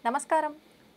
నమస్కారం.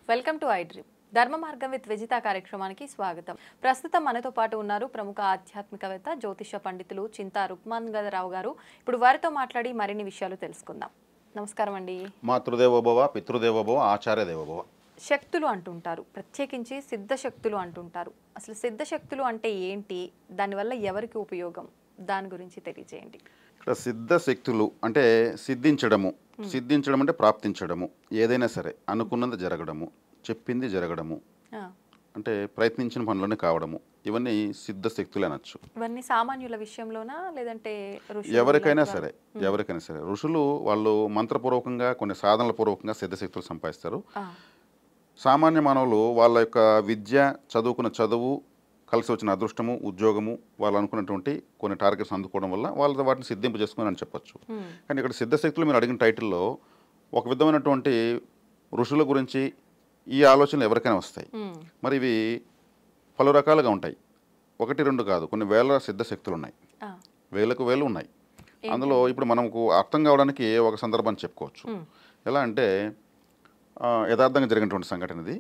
Welcome to I dream. ధర్మ మార్గం విత్ విజిత కార్యక్రమానికి స్వాగతం. ప్రస్తుతం మనతో పాటు ఉన్నారు ప్రముఖ ఆధ్యాత్మికవేత్త, జ్యోతిష పండితులు చింతా రుక్మాంగదరావు గారు. ఇప్పుడు వారితో మాట్లాడి మరిన్ని విషయాలు తెలుసుకుందాం. నమస్కారం అండి. మాతృదేవోభవ, పితృదేవోభవ, ఆచార్య దేవోభవ. శక్తులు అంటుంటారు, ప్రత్యేకించి సిద్ధశక్తులు అంటుంటారు. అసలు సిద్ధశక్తులు అంటే ఏంటి, దానివల్ల ఎవరికి ఉపయోగం, దాని గురించి తెలియజేయండి. ఇక్కడ సిద్ధశక్తులు అంటే సిద్ధించడము, సిద్ధించడం అంటే ప్రాప్తించడము, ఏదైనా సరే అనుకున్నది జరగడము, చెప్పింది జరగడము, అంటే ప్రయత్నించిన పనులన్నీ కావడము, ఇవన్నీ సిద్ధశక్తులు అనొచ్చు. ఇవన్నీ సామాన్యుల విషయంలోనా లేదంటే ఎవరికైనా సరే ఋషులు వాళ్ళు మంత్రపూర్వకంగా కొన్ని సాధనల పూర్వకంగా సిద్ధశక్తులు సంపాదిస్తారు. సామాన్య మానవులు వాళ్ళ యొక్క విద్య, చదువుకున్న చదువు, కలిసి వచ్చిన అదృష్టము, ఉద్యోగము, వాళ్ళు అనుకున్నటువంటి కొన్ని టార్గెట్స్ అందుకోవడం వల్ల వాళ్ళు వాటిని సిద్ధింపు చేసుకుని అని చెప్పొచ్చు. కానీ ఇక్కడ సిద్ధశక్తులు మీరు అడిగిన టైటిల్లో ఒక విధమైనటువంటి ఋషుల గురించి ఈ ఆలోచనలు ఎవరికైనా వస్తాయి. మరి ఇవి పలు రకాలుగా ఉంటాయి. ఒకటి రెండు కాదు, కొన్ని వేల సిద్ధశక్తులు ఉన్నాయి, వేలకు వేలు ఉన్నాయి. అందులో ఇప్పుడు మనకు అర్థం కావడానికి ఒక సందర్భాన్ని చెప్పుకోవచ్చు. ఎలా అంటే యథార్థంగా జరిగినటువంటి సంఘటన ఇది.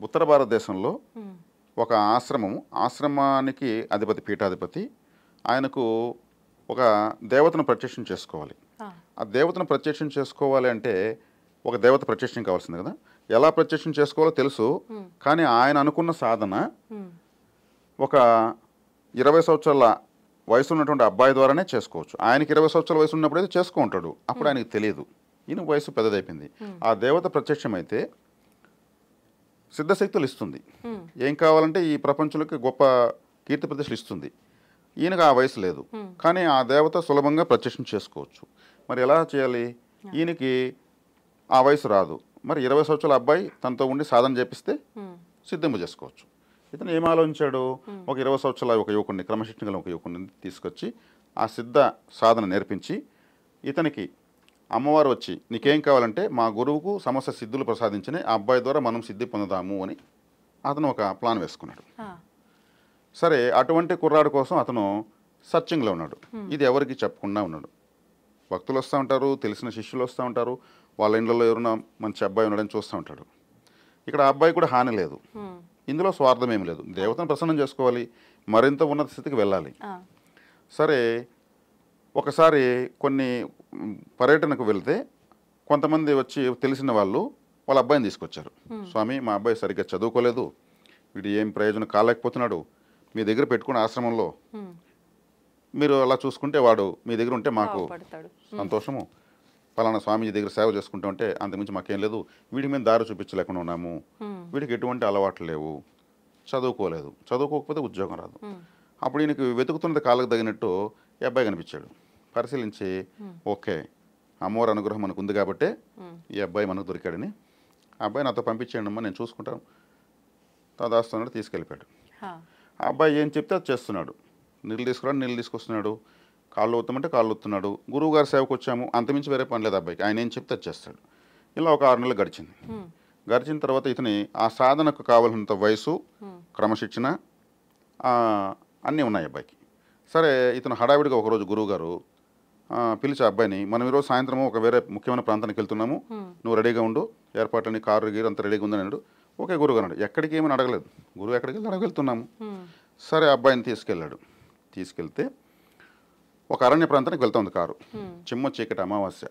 ఉత్తర భారతదేశంలో ఒక ఆశ్రమానికి అధిపతి, పీఠాధిపతి, ఆయనకు ఒక దేవతను ప్రత్యక్షం చేసుకోవాలి. ఆ దేవతను ప్రత్యక్షం చేసుకోవాలి అంటే ఒక దేవత ప్రత్యక్షం కావాల్సింది కదా. ఎలా ప్రత్యక్షం చేసుకోవాలో తెలుసు, కానీ ఆయన అనుకున్న సాధన ఒక 20 సంవత్సరాల వయసు ఉన్నటువంటి అబ్బాయి ద్వారానే చేసుకోవచ్చు. ఆయనకి 20 సంవత్సరాల వయసు ఉన్నప్పుడు అయితే చేసుకో ఉంటాడు, అప్పుడు ఆయనకి తెలియదు, ఈయన వయసు పెద్దదైపోయింది. ఆ దేవత ప్రత్యక్షం అయితే సిద్ధశక్తులు ఇస్తుంది. ఏం కావాలంటే ఈ ప్రపంచంలోకి గొప్ప కీర్తి ప్రతిష్టలు ఇస్తుంది. ఈయనకు ఆ వయసు లేదు, కానీ ఆ దేవత సులభంగా ప్రత్యక్షం చేసుకోవచ్చు. మరి ఎలా చేయాలి? ఈయనకి ఆ వయసు రాదు. మరి 20 సంవత్సరాల అబ్బాయి తనతో ఉండి సాధన చేపిస్తే సిద్ధింపు చేసుకోవచ్చు. ఇతను ఏం ఆలోచించాడు? ఒక 20 సంవత్సరాల ఒక యువకుడిని, క్రమశిక్షణ గల ఒక యువకుడిని తీసుకొచ్చి ఆ సిద్ధ సాధన నేర్పించి, ఇతనికి అమ్మవారు వచ్చి నీకేం కావాలంటే మా గురువుకు సమస్త సిద్ధులు ప్రసాదించిన ఆ అబ్బాయి ద్వారా మనం సిద్ధి పొందుదాము అని అతను ఒక ప్లాన్ వేసుకున్నాడు. సరే, అటువంటి కుర్రాడు కోసం అతను సర్చింగ్లో ఉన్నాడు. ఇది ఎవరికి చెప్పకుండా ఉన్నాడు. భక్తులు వస్తూ ఉంటారు, తెలిసిన శిష్యులు వస్తూ ఉంటారు, వాళ్ళ ఇండ్లలో ఎవరైనా మంచి అబ్బాయి ఉన్నాడని చూస్తూ ఉంటాడు. ఇక్కడ ఆ అబ్బాయి కూడా హాని లేదు, ఇందులో స్వార్థం ఏమి లేదు. దేవతను ప్రసన్నం చేసుకోవాలి, మరింత ఉన్నత స్థితికి వెళ్ళాలి. సరే, ఒకసారి కొన్ని పర్యటనకు వెళ్తే కొంతమంది వచ్చి తెలిసిన వాళ్ళు వాళ్ళ అబ్బాయిని తీసుకొచ్చారు. స్వామి, మా అబ్బాయి సరిగ్గా చదువుకోలేదు, వీడు ఏం ప్రయోజనం కాలేకపోతున్నాడు, మీ దగ్గర పెట్టుకున్న ఆశ్రమంలో మీరు అలా చూసుకుంటే వాడు మీ దగ్గర ఉంటే మాకు సంతోషము, పలానా స్వామీజీ దగ్గర సేవ చేసుకుంటూ ఉంటే అంతకుమించి మాకేం లేదు, వీడి మీద దారి చూపించలేకుండా ఉన్నాము, వీడికి ఎటువంటి అలవాట్లు లేవు, చదువుకోలేదు, చదువుకోకపోతే ఉద్యోగం రాదు. అప్పుడు ఈయనకి వెతుకుతున్నది కాళ్ళకు తగినట్టు ఈ అబ్బాయి కనిపించాడు. పరిశీలించి ఓకే, అమ్మవారి అనుగ్రహం మనకు ఉంది కాబట్టే ఈ అబ్బాయి మనకు దొరికాడని, ఆ అబ్బాయి నాతో పంపించేయండి అమ్మా, నేను చూసుకుంటాను, దాస్తున్నాడు, తీసుకెళ్ళిపోయాడు. ఆ అబ్బాయి ఏం చెప్తే అది చేస్తున్నాడు. నీళ్ళు తీసుకురాడు, నీళ్ళు తీసుకొస్తున్నాడు, కాళ్ళు ఊతామంటే కాళ్ళు ఊతున్నాడు. గురువు గారి సేవకు వచ్చాము, అంతమించి వేరే పని లేదు అబ్బాయికి, ఆయన ఏం చెప్తే అది చేస్తాడు. ఇలా ఒక 6 నెలలు గడిచింది. గడిచిన తర్వాత ఇతని ఆ సాధనకు కావాల్సినంత వయసు, క్రమశిక్షణ అన్నీ ఉన్నాయి అబ్బాయికి. సరే, ఇతను హడావిడిగా ఒకరోజు గురువు గారు పిలిచి అబ్బాయిని, మనం ఈరోజు సాయంత్రం ఒక వేరే ముఖ్యమైన ప్రాంతానికి వెళ్తున్నాము, నువ్వు రెడీగా ఉండు, ఏర్పాట్లని కారు గీరు అంతా రెడీగా ఉందని అన్నాడు. ఓకే గురువు అన్నాడు. ఎక్కడికి ఏమని అడగలేదు, గురువు ఎక్కడికి వెళ్ళి అడగ వెళ్తున్నాము. సరే, అబ్బాయిని తీసుకెళ్ళాడు. తీసుకెళ్తే ఒక అరణ్య ప్రాంతానికి వెళ్తా ఉంది కారు. చిమ్మ చీకటి, అమావాస్య.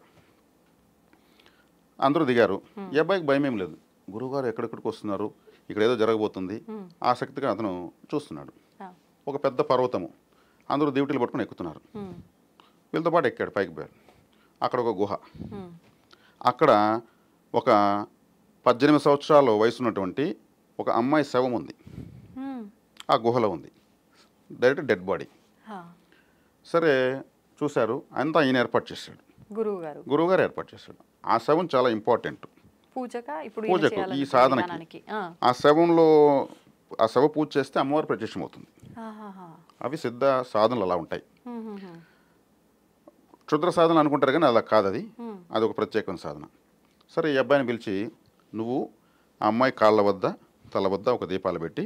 అందరూ దిగారు. ఈ అబ్బాయికి భయం ఏం లేదు, గురువుగారు ఎక్కడెక్కడికి వస్తున్నారు, ఇక్కడ ఏదో జరగబోతుంది, ఆసక్తిగా అతను చూస్తున్నాడు. ఒక పెద్ద పర్వతము, అందరూ దివిటీలు పట్టుకుని ఎక్కుతున్నారు. వీళ్ళతో పాటు ఎక్కాడు, పైకి పోయాడు. అక్కడ ఒక గుహ, అక్కడ ఒక 18 సంవత్సరాల వయసు ఉన్నటువంటి ఒక అమ్మాయి శవం ఉంది. ఆ గుహలో ఉంది, డైరెక్ట్ డెడ్ బాడీ. సరే, చూశారు, అంతా ఈయన ఏర్పాటు చేశాడు, గురువుగారు ఏర్పాటు చేశాడు. ఆ శవం చాలా ఇంపార్టెంట్ పూజకు, ఈ సాధనకి. ఆ శవంలో ఆ శవ పూజ చేస్తే అమ్మవారు ప్రత్యక్షం అవుతుంది. అవి సిద్ధ సాధనలు అలా ఉంటాయి. క్షుద్ర సాధన అనుకుంటారు కానీ అలా కాదు, అది ఒక ప్రత్యేకమైన సాధన. సరే, ఈ అబ్బాయిని పిలిచి, నువ్వు ఆ అమ్మాయి కాళ్ళ వద్ద, తల వద్ద ఒక దీపాలు పెట్టి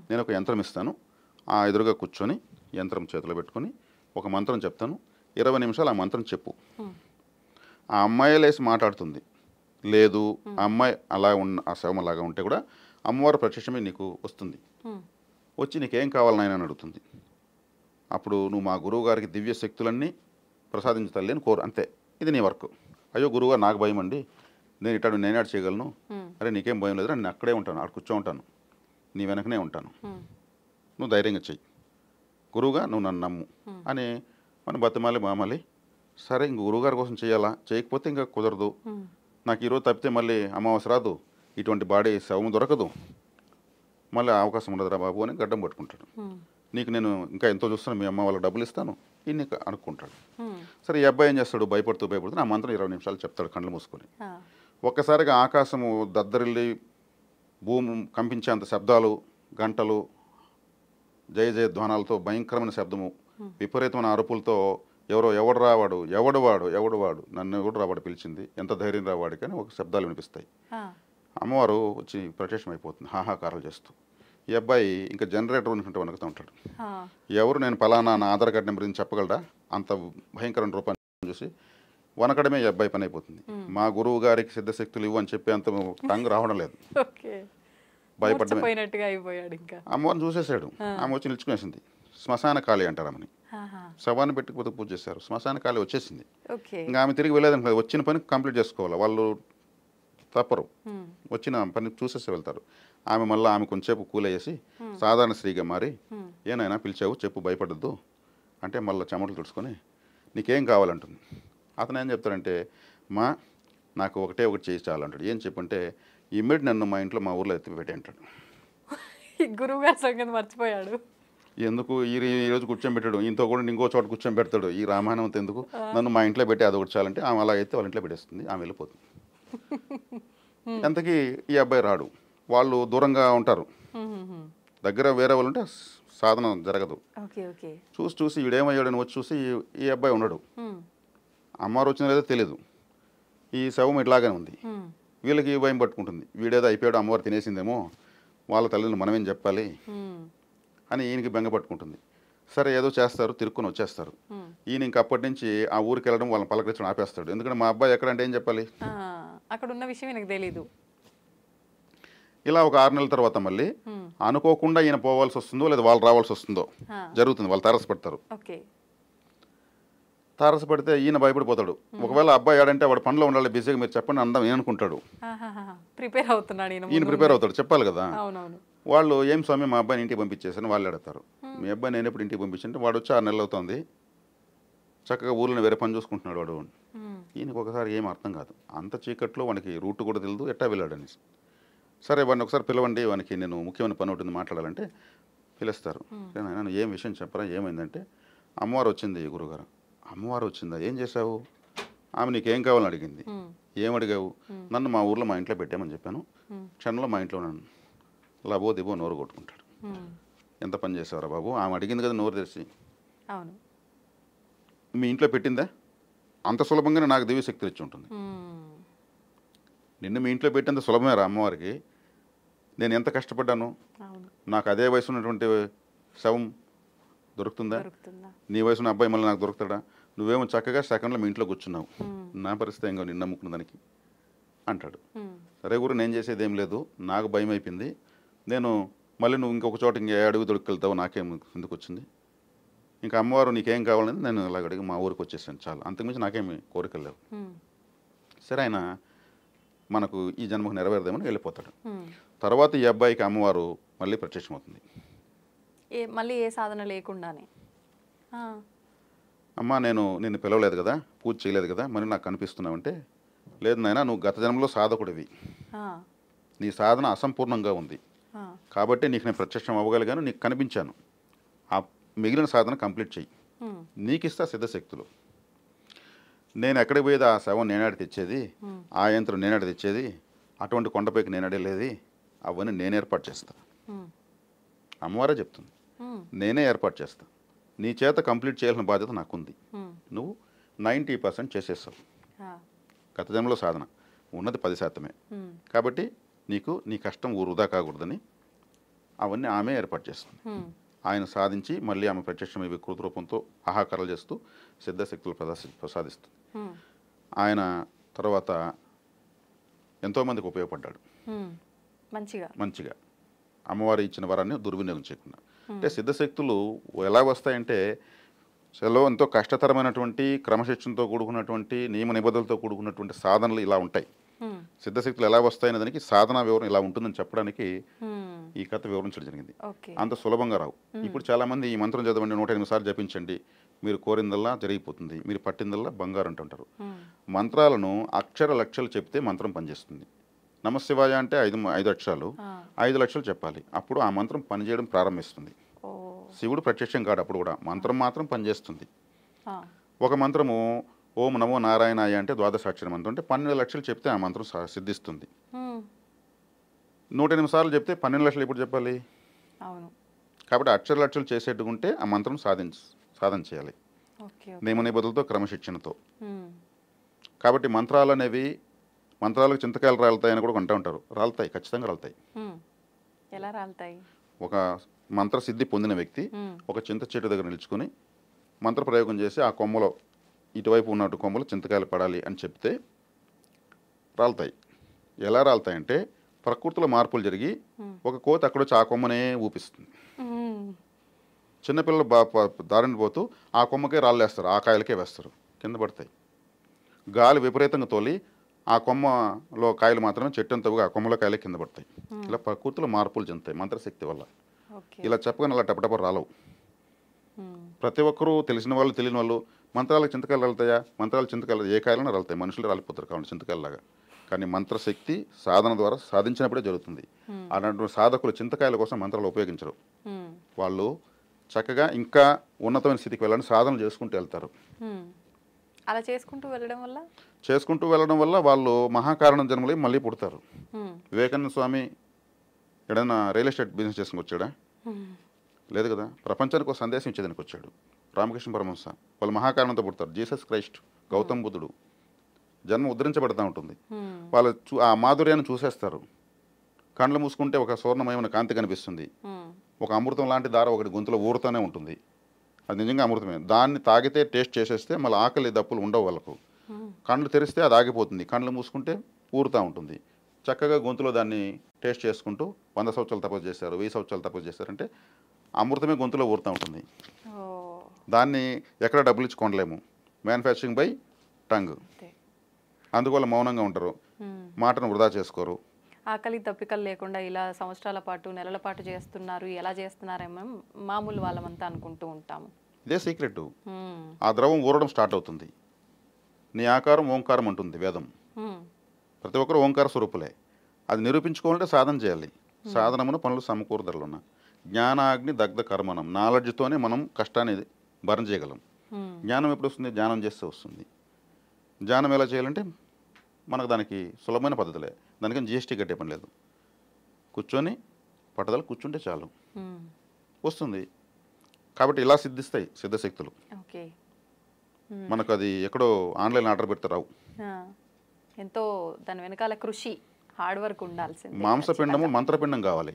నేను ఒక యంత్రం ఇస్తాను, ఆ ఎదురుగా కూర్చొని యంత్రం చేతిలో పెట్టుకొని ఒక మంత్రం చెప్తాను, 20 నిమిషాలు ఆ మంత్రం చెప్పు. ఆ అమ్మాయి లేసి మాట్లాడుతుంది, లేదు ఆ అమ్మాయి అలా ఉన్న ఆ శవం అలాగా ఉంటే కూడా అమ్మవారు ప్రత్యక్షమే నీకు వస్తుంది, వచ్చి నీకేం కావాలి నాయన అని అడుగుతుంది. అప్పుడు నువ్వు మా గురువు గారికి దివ్య శక్తులన్నీ ప్రసాదించు తల్లి అని కోరు, అంతే. ఇది నీ వర్క్. అయ్యో గురువుగారు నాకు భయం అండి, నేను ఇట్టాడు నేనాడు చేయగలను. అరే నీకేం భయం లేదు, నేను అక్కడే ఉంటాను, అక్కడ కూర్చో ఉంటాను, నీ వెనకనే ఉంటాను, నువ్వు ధైర్యంగా చెయ్యి, గురువుగా నువ్వు నన్ను నమ్ము అని మనం బతిమాలి మామాలి. సరే ఇంక గురువుగారి కోసం చేయాలా, చేయకపోతే ఇంకా కుదరదు, నాకు ఈరోజు తప్పితే మళ్ళీ అమావాస్య రాదు, ఇటువంటి బాడీ శవం దొరకదు, మళ్ళీ అవకాశం ఉండదురా బాబు అని గడ్డం పట్టుకుంటాడు. నీకు నేను ఇంకా ఎంతో చూస్తాను, మీ అమ్మ వాళ్ళకి డబ్బులు ఇస్తాను ఇన్ని అనుకుంటాడు. సరే ఈ అబ్బాయి ఏం చేస్తాడు, భయపడుతూ నా మంత్రం 20 నిమిషాలు చెప్తాడు కళ్ళు మూసుకొని. ఒక్కసారిగా ఆకాశము దద్దరిల్లి భూమి కంపించేంత శబ్దాలు, గంటలు, జయ జయ ధ్వానాలతో భయంకరమైన శబ్దము, విపరీతమైన అరుపులతో ఎవడు వాడు నన్ను ఎవడు రావాడు పిలిచింది, ఎంత ధైర్యం రావాడు కానీ ఒక శబ్దాలు వినిపిస్తాయి. అమ్మవారు వచ్చి ప్రత్యక్షం అయిపోతుంది హాహాకారాలు చేస్తూ. ఈ అబ్బాయి ఇంకా జనరేటర్ ఉన్నట్టు వణుకుతూ ఉంటాడు. ఎవరు నేను పలానా నా ఆధార్ కార్డు నెంబర్ చెప్పగలరా, అంత భయంకరమైన రూపాన్ని చూసి వనకడమే ఈ అబ్బాయి పని అయిపోతుంది. మా గురువు గారికి సిద్ధశక్తులు ఇవ్వు అని చెప్పి అంత టంగ్ రావడం లేదు, భయపడ్డమే. అమ్మవారిని చూసేసాడు, ఆమె వచ్చి నిల్చుకునేసింది. శ్మశాన కాళి అంటారు ఆమెని, శవాన్ని పెట్టుకుపోతే పూజ చేశారు, శ్మశాన కాళి వచ్చేసింది. ఇంకా ఆమె తిరిగి వెళ్ళేదనుకో, వచ్చిన పని కంప్లీట్ చేసుకోవాలి, వాళ్ళు తప్పరు, వచ్చిన పని చూసేసి వెళ్తారు. ఆమె మళ్ళీ ఆమె కొంచెంసేపు కూలేసి సాధారణ స్త్రీగా మారి, ఏనైనా పిలిచావు చెప్పు భయపడద్దు అంటే మళ్ళీ చెమటలు తుడుచుకొని నీకేం కావాలంటుంది. అతను ఏం చెప్తాడంటే, మా నాకు ఒకటి చేసి చాలంటాడు. ఏం చెప్పంటే ఇమ్మీడియట్ నన్ను మా ఇంట్లో మా ఊర్లో ఎత్తిపెట్టి అంటాడు. గురువుగారి సంగతి మర్చిపోయాడు. ఎందుకు ఈరోజు కూర్చొని పెట్టాడు, ఇంతో కూడా ఇంకో చోట కూర్చొని పెడతాడు, ఈ రామాయణం అంతా ఎందుకు, నన్ను మా ఇంట్లో పెట్టి అది ఒకటి చాలంటే ఆమె అలా అయితే వాళ్ళ ఇంట్లో పెట్టేస్తుంది, ఆమె వెళ్ళిపోతుంది. ఎంతకీ ఈ అబ్బాయి రాడు, వాళ్ళు దూరంగా ఉంటారు, దగ్గర వేరే వాళ్ళు ఉంటే సాధన జరగదు. చూసి వీడేమయ్యాడని వచ్చి చూసి ఈ అబ్బాయి ఉన్నాడు, అమ్మారు వచ్చిన లేదో తెలియదు, ఈ శవం ఇట్లాగానే ఉంది. వీళ్ళకి భయం పట్టుకుంటుంది, వీడేదో అయిపోయాడు అమ్మవారు తినేసిందేమో, వాళ్ళ తల్లిని మనమేం చెప్పాలి అని ఈయనకి బెంగ పట్టుకుంటుంది. సరే ఏదో చేస్తారు, తిరుక్కుని వచ్చేస్తారు. ఈయన ఇంక అప్పటి నుంచి ఆ ఊరికి వెళ్ళడం వాళ్ళని పలకరించడం ఆపేస్తాడు. ఎందుకంటే మా అబ్బాయి ఎక్కడంటే ఏం చెప్పాలి, అక్కడ ఉన్న విషయం నాకు తెలియదు. ఇలా ఒక 6 నెలల తర్వాత మళ్ళీ అనుకోకుండా ఈయన పోవాల్సి వస్తుందో లేదా వాళ్ళు రావాల్సి వస్తుందో జరుగుతుంది. వాళ్ళు తారసపడతారు. తారసపడితే ఈయన భయపడిపోతాడు. ఒకవేళ అబ్బాయి ఆడంటే వాడు పనిలో ఉండాలి, బిజీగా మీరు చెప్పండి అందం నేను అనుకుంటాడు. ఈయన ప్రిపేర్ అవుతాడు, చెప్పాలి కదా. వాళ్ళు ఏం స్వామి మా అబ్బాయిని ఇంటికి పంపించేసాను వాళ్ళు అడుగుతారు. మీ అబ్బాయి నేను ఎప్పుడు ఇంటికి పంపించంటే వాడు వచ్చి 6 నెలలు అవుతుంది, చక్కగా ఊళ్ళో వేరే పని చూసుకుంటున్నాడు వాడు. ఈయనకు ఒకసారి ఏం అర్థం కాదు, అంత చీకట్లో వానికి రూట్ కూడా తెలియదు ఎట్టా వెళ్ళాడు అనేసి. సరే వాడిని ఒకసారి పిలవండి, వానికి నేను ముఖ్యమైన పని ఉంటుంది మాట్లాడాలంటే పిలుస్తారు. నేను ఏం విషయం చెప్పరా, ఏమైందంటే అమ్మవారు వచ్చింది గురుగారు. అమ్మవారు వచ్చిందా, ఏం చేశావు, ఆమె నీకేం కావాలని అడిగింది. ఏం అడిగావు, నన్ను మా ఊర్లో మా ఇంట్లో పెట్టామని చెప్పాను, క్షణంలో మా ఇంట్లో నన్ను లబో దిబో నోరు కొట్టుకుంటాడు. ఎంత పని చేసావరా బాబు, ఆమె అడిగింది కదా నోరు తెరిచి, మీ ఇంట్లో పెట్టిందా, అంత సులభంగానే నాకు దివ్య శక్తులు ఇచ్చి ఉంటుంది. నిన్ను మీ ఇంట్లో పెట్టేంత సులభమే రా అమ్మవారికి, నేను ఎంత కష్టపడ్డాను, నాకు అదే వయసు ఉన్నటువంటి శవం దొరుకుతుందా, నీ వయసున్న అబ్బాయి మళ్ళీ నాకు దొరుకుతాడా, నువ్వేమో చక్కగా సెకండ్లో మీ ఇంట్లో కూర్చున్నావు, నా పరిస్థితి ఏం కాదు నిన్ను నమ్ముకున్న దానికి అంటాడు. సరే గురు నేను చేసేది ఏం లేదు, నాకు భయం అయిపోయింది, నేను మళ్ళీ నువ్వు ఇంకొక చోట ఇంకే అడుగు దొరికెళ్తావు, నాకేం ఎందుకు వచ్చింది, ఇంకా అమ్మవారు నీకేం కావాలని నేను ఇలాగ అడిగి మా ఊరికి వచ్చేసాను చాలు, అంతకుమించి నాకేమి కోరికలు లేవు. సరే ఆయన మనకు ఈ జన్మకు నెరవేరదేమని వెళ్ళిపోతాడు. తర్వాత ఈ అబ్బాయికి అమ్మవారు మళ్ళీ ప్రత్యక్షమవుతుంది, మళ్ళీ ఏ సాధన లేకుండానే. అమ్మ నేను నిన్ను పిలవలేదు కదా, పూజ చేయలేదు కదా, మరి నాకు కనిపిస్తున్నావంటే, లేదు నాయనా నువ్వు గత జన్మలో సాధకుడివి, నీ సాధన అసంపూర్ణంగా ఉంది కాబట్టి నీకు నేను ప్రత్యక్షం అవ్వగలిగాను, నీకు కనిపించాను, ఆ మిగిలిన సాధన కంప్లీట్ చెయ్యి, నీకు ఇస్తా సిద్ధశక్తులు. నేను ఎక్కడికి పోయేది, ఆ శవం నేనాడి తెచ్చేది, ఆ యంత్రం నేనాడి తెచ్చేది, అటువంటి కొండపైకి నేనాడేది, అవన్నీ నేను ఏర్పాటు చేస్తా. అమ్మవారే చెప్తుంది, నేనే ఏర్పాటు చేస్తా, నీ చేత కంప్లీట్ చేయాల్సిన బాధ్యత నాకుంది, నువ్వు 90% చేసేస్తావు. గత జన్మలో సాధన ఉన్నది 10%, కాబట్టి నీకు నీ కష్టం వృధా కాకూడదని అవన్నీ ఆమె ఏర్పాటు చేస్తుంది. ఆయన సాధించి మళ్ళీ ఆమె ప్రత్యక్షమై వికృత రూపంతో ఆహాకారాలు చేస్తూ సిద్ధశక్తులు ప్రసాదిస్తుంది. ఆయన తర్వాత ఎంతోమందికి ఉపయోగపడ్డాడు మంచిగా మంచిగా. అమ్మవారి ఇచ్చిన వరాన్ని దుర్వినియోగం చేయకుండా. అంటే సిద్ధశక్తులు ఎలా వస్తాయంటే ఎంతో కష్టతరమైనటువంటి క్రమశిక్షణతో కూడుకున్నటువంటి నియమ నిబంధనలతో కూడుకున్నటువంటి సాధనలు ఇలా ఉంటాయి. సిద్ధశక్తులు ఎలా వస్తాయనే దానికి సాధనా వివరణ ఇలా ఉంటుందని చెప్పడానికి ఈ కథ వివరించడం జరిగింది. అంత సులభంగా రావు. ఇప్పుడు చాలామంది ఈ మంత్రం చదవండి 108 సార్లు జపించండి, మీరు కోరిందల్లా జరిగిపోతుంది, మీరు పట్టిందల్లా బంగారు అంటుంటారు. మంత్రాలను అక్షర లక్షలు చెప్తే మంత్రం పనిచేస్తుంది. నమశివాయ అంటే 5 అక్షరాలు, 5 లక్షలు చెప్పాలి. అప్పుడు ఆ మంత్రం పనిచేయడం ప్రారంభిస్తుంది. శివుడు ప్రత్యక్షం కాడు, అప్పుడు కూడా మంత్రం మాత్రం పనిచేస్తుంది. ఒక మంత్రము ఓం నమో నారాయణాయ అంటే ద్వాదశాక్షర మంత్రం అంటే 12 లక్షలు చెప్తే ఆ మంత్రం సిద్ధిస్తుంది. 108 సార్లు చెప్తే 12 లక్షలు ఎప్పుడు చెప్పాలి? కాబట్టి అక్షర లక్షలు చేసేట్టుకుంటే ఆ మంత్రం సాధన చేయాలి నియమ నిబంధనలతో క్రమశిక్షణతో. కాబట్టి మంత్రాలకు చింతకాయలు రాలుతాయని కూడా అంటూ ఉంటారు. రాలుతాయి, ఖచ్చితంగా రాలుతాయి. ఎలా రాలుతాయి? ఒక మంత్రసిద్ధి పొందిన వ్యక్తి ఒక చింత చెట్టు దగ్గర నిలుచుకుని మంత్ర ప్రయోగం చేసి ఆ కొమ్మలో ఇటువైపు ఉన్నట్టు కొమ్మలు చింతకాయలు పడాలి అని చెప్తే రాలుతాయి. ఎలా రాలుతాయంటే ప్రకృతిలో మార్పులు జరిగి ఒక కోతి అక్కడొచ్చి ఆ కొమ్మనే ఊపిస్తుంది. చిన్నపిల్లలు దారిని పోతూ ఆ కొమ్మకే రాళ్ళేస్తారు, ఆ కాయలకే వేస్తారు, కింద పడతాయి. గాలి విపరీతంగా తోలి ఆ కొమ్మలో కాయలు మాత్రమే చెట్టు అంతగా ఆ కొమ్మలో కాయలే కింద పడతాయి. ఇలా ప్రకృతిలో మార్పులు చెందుతాయి మంత్రశక్తి వల్ల. ఇలా చెప్పగానే అలా టపటప రాలవు. ప్రతి ఒక్కరూ తెలిసిన వాళ్ళు తెలియని వాళ్ళు మంత్రాలకు చింతకాయలు రాలుతాయా? మంత్రాలు చింతకాయలు ఏ కాయలైనా రాలుతాయి, మనుషులు రాలిపోతారు కావాలి చింతకాయలాగా. కానీ మంత్రశక్తి సాధన ద్వారా సాధించినప్పుడే జరుగుతుంది. అలాంటి సాధకులు చింతకాయల కోసం మంత్రాలు ఉపయోగించరు. వాళ్ళు చక్కగా ఇంకా ఉన్నతమైన స్థితికి వెళ్ళాలని సాధన చేసుకుంటూ వెళ్తారు. అలా చేసుకుంటూ వెళ్ళడం వల్ల వాళ్ళు మహాకారణ జన్మలై మళ్ళీ పుడతారు. వివేకానంద స్వామి ఎక్కడైనా రియల్ ఎస్టేట్ బిజినెస్ చేసుకుని వచ్చాడా? లేదు కదా. ప్రపంచానికి ఒక సందేశం ఇచ్చేదానికి వచ్చాడు. రామకృష్ణ పరమహంస వాళ్ళు మహాకారణంతో పుడతారు. జీసస్ క్రైస్ట్, గౌతమ్ బుద్ధుడు జన్మ ఉద్ధరించబడతా ఉంటుంది. వాళ్ళు ఆ మాధుర్యాన్ని చూసేస్తారు. కళ్ళు మూసుకుంటే ఒక స్వర్ణమయమైన కాంతి కనిపిస్తుంది. ఒక అమృతం లాంటి దార ఒకటి గొంతులో ఊరుతూనే ఉంటుంది. అది నిజంగా అమృతమే. దాన్ని తాగితే టేస్ట్ చేసేస్తే మళ్ళీ ఆకలి దప్పులు ఉండవు వాళ్ళకు. కళ్ళు తెరిస్తే అది ఆగిపోతుంది, కళ్ళు మూసుకుంటే ఊరుతూ ఉంటుంది. చక్కగా గొంతులో దాన్ని టేస్ట్ చేసుకుంటూ 100 సంవత్సరాలు తపస్సు చేశారు, 1000 సంవత్సరాలు తపస్సు చేశారంటే అమృతమే గొంతులో ఊరుతూ ఉంటుంది. దాన్ని ఎక్కడ డబ్బులు ఇచ్చి కొనలేము. Manufacturing by tongue. అందువల్ల మౌనంగా ఉంటారు, మాటను వృధా చేసుకోరు. ఆకలి తప్పికలు లేకుండా ఇలా సంవత్సరాల పాటు నెలల పాటు చేస్తున్నారు, ఎలా చేస్తున్నారేమో మామూలు వాళ్ళమంతా అనుకుంటూ ఉంటాము. ఇదే సీక్రెట్. ఆ ద్రవం ఊరడం స్టార్ట్ అవుతుంది. నీ ఆకారం ఓంకారం అంటుంది వేదం. ప్రతి ఒక్కరు ఓంకార స్వరూపులే. అది నిరూపించుకోవాలంటే సాధన చేయాలి. సాధనమున పనులు సమకూరదలున్న జ్ఞానాగ్ని దగ్ధ కర్మణం. నాలెడ్జ్తోనే మనం కష్టాన్ని భరణ చేయగలం. జ్ఞానం ఎప్పుడు వస్తుంది? ధ్యానం చేస్తే వస్తుంది. ధ్యానం ఎలా చేయాలంటే మనకు దానికి సులభమైన పద్ధతులే. దానికని జిఎస్టీ కట్టే పని లేదు. కూర్చొని పట్టుదల కూర్చుంటే చాలు, వస్తుంది. కాబట్టి ఇలా సిద్ధిస్తాయి సిద్ధశక్తులు. మనకు అది ఎక్కడో ఆన్లైన్ ఆర్డర్ పెడితే రావు. ఎంతో దాని వెనకాల కృషి, హార్డ్ వర్క్ ఉండాల్సింది. మాంసపిండము మంత్రపిండం కావాలి.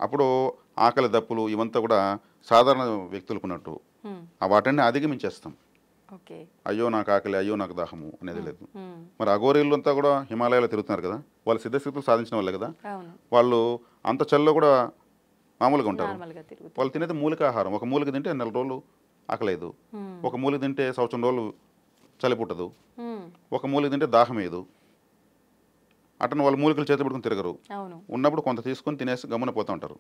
అప్పుడు ఆకలి దప్పులు ఇవంతా కూడా సాధారణ వ్యక్తులకు ఉన్నట్టు వాటిని అధిగమించేస్తాం. అయ్యో నాకు ఆకలి, అయ్యో నాకు దాహము అనేది లేదు. మరి అఘోరీలంతా కూడా హిమాలయాలో తిరుగుతున్నారు కదా, వాళ్ళు సిద్ధశక్తులు సాధించిన వాళ్ళే కదా. వాళ్ళు అంత చల్లో కూడా మామూలుగా ఉంటారు. వాళ్ళు తినేది మూలికాహారం. ఒక మూలిక తింటే 4 రోజులు ఆకలేదు, ఒక మూలిక తింటే 1 సంవత్సరం రోజులు చలి పుట్టదు, ఒక మూలిక తింటే దాహం వేయదు. అటను వాళ్ళు మూలికలు చేతి పట్టుకుని తిరగరు. ఉన్నప్పుడు కొంత తీసుకొని తినేసి గమ్మున పోతూ ఉంటారు.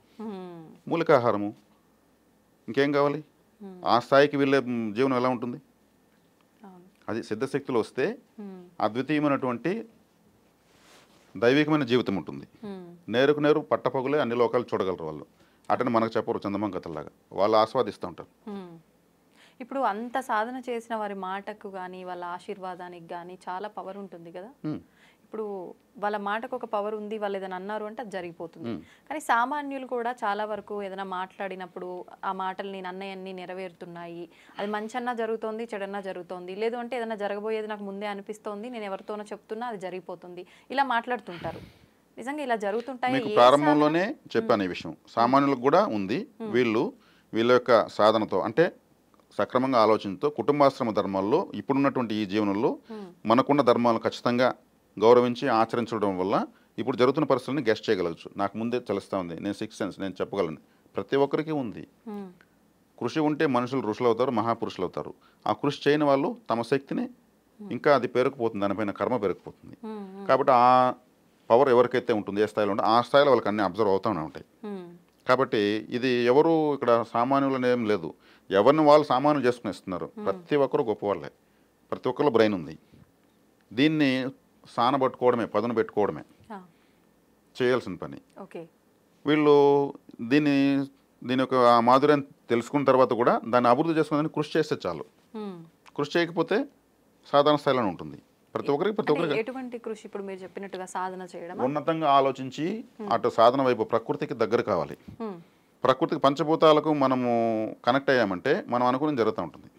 మూలికాహారము ఇంకేం కావాలి? ఆ స్థాయికి వెళ్ళే జీవనం ఎలా ఉంటుంది? అది సిద్ధశక్తులు వస్తే అద్వితీయమైనటువంటి దైవికమైన జీవితం ఉంటుంది. నేరుకు నేరు పట్టపగులే అన్ని లోకాలు చూడగలరు వాళ్ళు. అటని మనకు చెప్పరు చందమామ కథల్లాగా. వాళ్ళు ఆస్వాదిస్తూ ఉంటారు. ఇప్పుడు అంత సాధన చేసిన వారి మాటకు కానీ వాళ్ళ ఆశీర్వాదానికి కానీ చాలా పవర్ ఉంటుంది కదా. ఇప్పుడు వాళ్ళ మాటకు ఒక పవర్ ఉంది, వాళ్ళు ఏదైనా అన్నారు అంటే అది జరిగిపోతుంది. కానీ సామాన్యులు కూడా చాలా వరకు ఏదైనా మాట్లాడినప్పుడు ఆ మాటలు నేను అన్నయ్యన్ని నెరవేరుతున్నాయి, అది మంచన్నా జరుగుతోంది, చెడన్నా జరుగుతోంది, లేదు అంటే ఏదైనా జరగబోయేది నాకు ముందే అనిపిస్తోంది, నేను ఎవరితోనో చెప్తున్నా అది జరిగిపోతుంది, ఇలా మాట్లాడుతుంటారు. నిజంగా ఇలా జరుగుతుంటాయి. ప్రారంభంలోనే చెప్పాను ఈ విషయం. సామాన్యులకు కూడా ఉంది. వీళ్ళ యొక్క సాధనతో అంటే సక్రమంగా ఆలోచనతో కుటుంబాశ్రమ ధర్మాల్లో ఇప్పుడున్నటువంటి ఈ జీవనంలో మనకున్న ధర్మాలను ఖచ్చితంగా గౌరవించి ఆచరించడం వల్ల ఇప్పుడు జరుగుతున్న పరిస్థితులను గెస్ట్ చేయగలవచ్చు. నాకు ముందే తెలుస్తూ ఉంది, నేను సిక్స్ సెన్స్, నేను చెప్పగలను. ప్రతి ఒక్కరికి ఉంది. కృషి ఉంటే మనుషులు ఋషులు అవుతారు, మహాపురుషులు అవుతారు. ఆ కృషి చేయని వాళ్ళు తమ శక్తిని ఇంకా అది పేరుకుపోతుంది, దానిపైన కర్మ పెరిగిపోతుంది. కాబట్టి ఆ పవర్ ఎవరికైతే ఉంటుంది, ఏ స్థాయిలో ఉంటే ఆ స్థాయిలో వాళ్ళకి అన్నీ అబ్జర్వ్ అవుతూనే ఉంటాయి. కాబట్టి ఇది ఎవరు ఇక్కడ సామాన్యులని ఏం లేదు, ఎవరిని వాళ్ళు సామాన్యులు చేసుకుని ఇస్తున్నారు. ప్రతి ఒక్కరు గొప్పవాళ్ళే, ప్రతి ఒక్కరు బ్రెయిన్ ఉంది. దీన్ని సానబట్టుకోవడమే, పదును పెట్టుకోవడమే చేయాల్సిన పని. వీళ్ళు దీని యొక్క మాధుర్యం తెలుసుకున్న తర్వాత కూడా దాన్ని అభివృద్ధి చేసుకుని కృషి చేస్తే చాలు. కృషి చేయకపోతే సాధారణ స్థాయిలో ఉంటుంది. ప్రతి ఒక్కరికి ఎటువంటి కృషి? ఇప్పుడు మీరు చెప్పినట్టుగా సాధన చేయడం, ఉన్నతంగా ఆలోచించి అటు సాధన వైపు ప్రకృతికి దగ్గర కావాలి. ప్రకృతికి పంచభూతాలకు మనము కనెక్ట్ అయ్యామంటే మనం అనుకుని జరుగుతూ ఉంటుంది.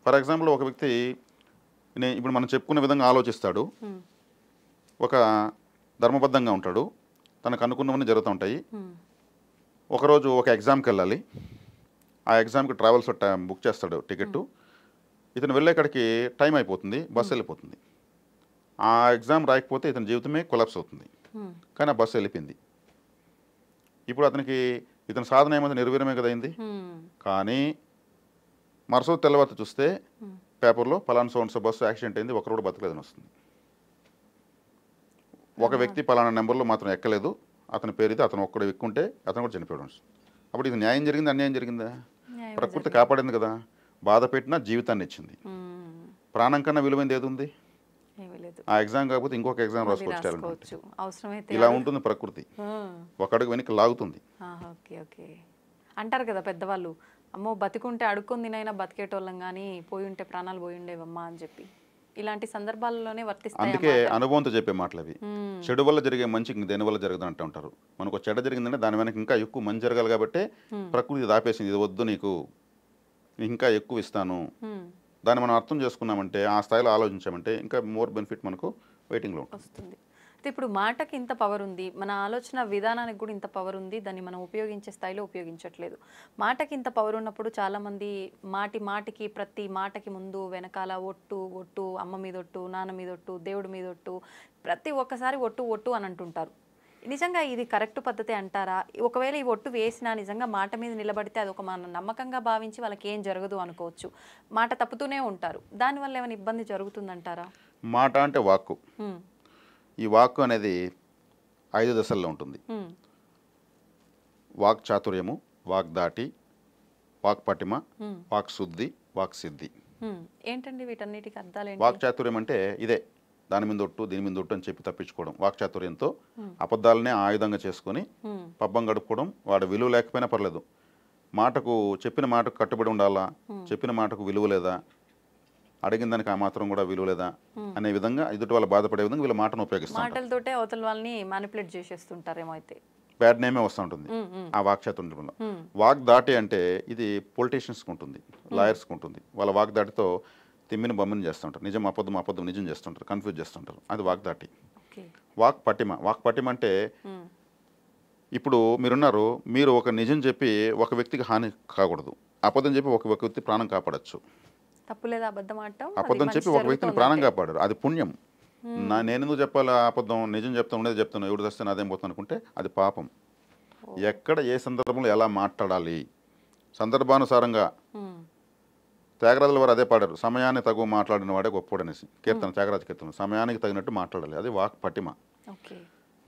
ఫర్ ఎగ్జాంపుల్ ఒక వ్యక్తి ఇప్పుడు మనం చెప్పుకునే విధంగా ఆలోచిస్తాడు, ఒక ధర్మబద్ధంగా ఉంటాడు, తనకు అనుకున్నవన్నీ జరుగుతూ ఉంటాయి. ఒకరోజు ఒక ఎగ్జామ్కి వెళ్ళాలి, ఆ ఎగ్జామ్కి ట్రావెల్స్ బుక్ చేస్తాడు టికెట్. ఇతను వెళ్ళేక్కడికి టైం అయిపోతుంది, బస్సు వెళ్ళిపోతుంది. ఆ ఎగ్జామ్ రాయకపోతే ఇతని జీవితమే కొలాప్స్ అవుతుంది. కానీ ఆ బస్సు వెళ్ళిపోయింది. ఇప్పుడు ఇతని సాధన ఏమైనా నిర్వీర్యమే కదా అయింది. కానీ మరుసటి తెల్లవారు చూస్తే పేపర్లో పలానా సో బస్సు యాక్సిడెంట్ అయింది, ఒకరు కూడా బతకలేదని వస్తుంది. ఒక వ్యక్తి పలానా నెంబర్లో మాత్రం ఎక్కలేదు, అతని పేరు ఇది, అతను ఒక్కడు ఎక్కుంటే అతను కూడా చనిపోయాడు. అప్పుడు ఇది న్యాయం జరిగింది, అన్యాయం జరిగిందా? ప్రకృతి కాపాడింది కదా. బాధ పెట్టినా జీవితాన్ని ఇచ్చింది. ప్రాణం కన్నా విలువైంది ఏది ఉంది? ఆ ఎగ్జామ్ కాకపోతే ఇంకొక ఎగ్జామ్ రాసుకోవచ్చు. ఇలా ఉంటుంది ప్రకృతి, ఒక అడుగు వెనక్కి లాగుతుంది. అంటారు కదా పెద్దవాళ్ళు, అమ్మో బతికుంటే అడుక్కొని తినైనా బతికేటోళ్ళం కానీ పోయి ఉంటే ప్రాణాలు పోయి ఉండేవమ్మా అని చెప్పి. ఇలాంటి సందర్భాల్లోనే వర్తిస్తాయి. అందుకే అనుభవంతో చెప్పే మాటలు అవి. చెడు వల్ల జరిగే మంచి దేని వల్ల జరగదు అంటూ ఉంటారు. మనకు చెడ్డ జరిగిందంటే దాని వెనక ఇంకా ఎక్కువ మంచి జరగాలి కాబట్టి ప్రకృతి దాపేసింది, ఇది వద్దు నీకు, ఇంకా ఎక్కువ ఇస్తాను. దాన్ని మనం అర్థం చేసుకున్నామంటే, ఆ స్థాయిలో ఆలోచించామంటే ఇంకా మోర్ బెనిఫిట్ మనకు వెయిటింగ్లో వస్తుంది. ఇప్పుడు మాటకి ఇంత పవర్ ఉంది, మన ఆలోచన విధానానికి కూడా ఇంత పవర్ ఉంది, దాన్ని మనం ఉపయోగించే స్థాయిలో ఉపయోగించట్లేదు. మాటకి ఇంత పవర్ ఉన్నప్పుడు చాలామంది మాటికి ప్రతి మాటకి ముందు వెనకాల ఒట్టు, అమ్మ మీద ఒట్టు, నాన్న మీద ఒట్టు, దేవుడి మీద ఒట్టు, ప్రతి ఒక్కసారి ఒట్టు అని అంటుంటారు. నిజంగా ఇది కరెక్ట్ పద్ధతి అంటారా? ఒకవేళ ఈ ఒట్టు వేసినా నిజంగా మాట మీద నిలబడితే అది ఒక మన నమ్మకంగా భావించి వాళ్ళకి ఏం జరగదు అనుకోవచ్చు, మాట తప్పుతూనే ఉంటారు. దానివల్ల ఏమైనా ఇబ్బంది జరుగుతుందంటారా? మాట అంటే వాక్కు. ఈ వాక్కు అనేది 5 దశల్లో ఉంటుంది. వాక్ చాతుర్యము, వాక్ దాటి, వాక్ పటిమ, వాక్ శుద్ధి, వాక్ సిద్ధి. ఏంటండి వీటన్నిటికి అర్థాలు? వాక్ చాతుర్యం అంటే ఇదే, దాని మీద ఒట్టు దీని మీద ఒట్టు అని చెప్పి తప్పించుకోవడం. వాక్ చాతుర్యంతో అబద్ధాలనే ఆయుధంగా చేసుకొని పబ్బం గడుపుకోవడం. వాడు విలువ లేకపోయినా పర్లేదు, చెప్పిన మాటకు కట్టుబడి ఉండాలా, చెప్పిన మాటకు విలువ లేదా, అడిగిన దానికి ఆ మాత్రం కూడా విలువ లేదా అనే విధంగా ఎదుటి వాళ్ళు బాధపడే విధంగా వీళ్ళ మాటను ఉపయోగిస్తారు. మాటలతోటే అవతల వాళ్ళని మ్యానిపులేట్ చేసేస్తుంటారేమో. అయితే బ్యాడ్ నేమే వస్తూ ఉంటుంది ఆ వాక్ చాతుర్యంలో. వాక్ దాటి అంటే ఇది పొలిటీషియన్స్కి ఉంటుంది, లాయర్స్కి ఉంటుంది. వాళ్ళ వాక్ దాటితో తిమ్మిని బొమ్మని చేస్తుంటారు, నిజం అబద్ధం నిజం చేస్తుంటారు, కన్ఫ్యూజ్ చేస్తుంటారు. అది వాక్ దాటి. వాక్ పటిమ అంటే ఇప్పుడు మీరున్నారు, మీరు ఒక నిజం చెప్పి ఒక వ్యక్తికి హాని కాకూడదు, అబద్ధం చెప్పి ఒక వ్యక్తి ప్రాణం కాపాడచ్చు. తప్పులేదు అబద్ధం చెప్పి ఒక వ్యక్తిని ప్రాణం కాపాడారు, అది పుణ్యం. నేనెందుకు చెప్పాలి అబద్ధం, నిజం చెప్తాను, ఉండేది చెప్తాను, ఎవడు తెస్తే అదేం పోతాను అనుకుంటే అది పాపం. ఎక్కడ ఏ సందర్భంలో ఎలా మాట్లాడాలి, సందర్భానుసారంగా. త్యాగరాజుల వారు అదే పాడారు, సమయానికి తగు మాట్లాడిన వాడే గొప్పోడనేసి. కీర్తన, త్యాగరాజ కీర్తన. సమయానికి తగినట్టు మాట్లాడాలి, అది వాక్ పటిమ.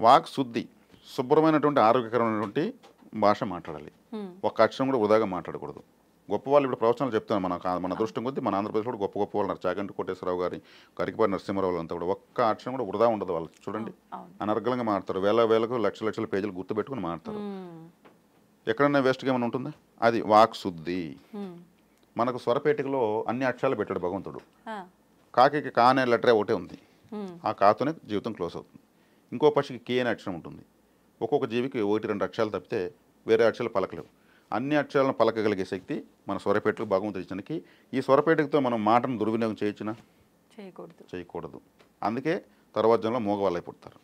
వాక్ శుద్ధి, శుభ్రమైనటువంటి ఆరోగ్యకరమైనటువంటి భాష మాట్లాడాలి. ఒక అక్షరం కూడా వృధాగా మాట్లాడకూడదు. గొప్ప వాళ్ళు ఇప్పుడు ప్రవచనాలు చెప్తాను, మన అదృష్టం కొద్దీ మన ఆంధ్రప్రదేశ్లో కూడా గొప్ప వాళ్ళు ఉన్నారు. చాగంటి కోటేశ్వరరావు గారి, కరికిపాటి నరసింహారావు అంతా కూడా ఒక్క అక్షరం కూడా వృధా ఉండదు. వాళ్ళు చూడండి అనర్గళంగా మాట్లాడతారు, వేలకు లక్షల పేజీలు గుర్తుపెట్టుకుని మాట్లాడతారు. ఎక్కడన్నా వేస్ట్గా ఏమైనా ఉంటుందా? అది వాక్ శుద్ధి. మనకు స్వరపేటికలో అన్ని అక్షరాలు పెట్టాడు భగవంతుడు. కాకి కా అనే లెటరే ఒకటే ఉంది, ఆ కాతోనే జీవితం క్లోజ్ అవుతుంది. ఇంకో పక్షికి కీ అనే అక్షరం ఉంటుంది. ఒక్కొక్క జీవికి 1-2 అక్షరాలు తప్పితే వేరే అక్షరాలు పలకలేవు. అన్ని అక్షరాలను పలకగలిగే శక్తి మన స్వరపేటకు భగవంతుడు ఇచ్చినకి. ఈ స్వరపేటకుతో మనం మాటను దుర్వినియోగం చేయకూడదు. అందుకే తర్వాత జన్మలో మోగవాళ్ళై పుడతారు.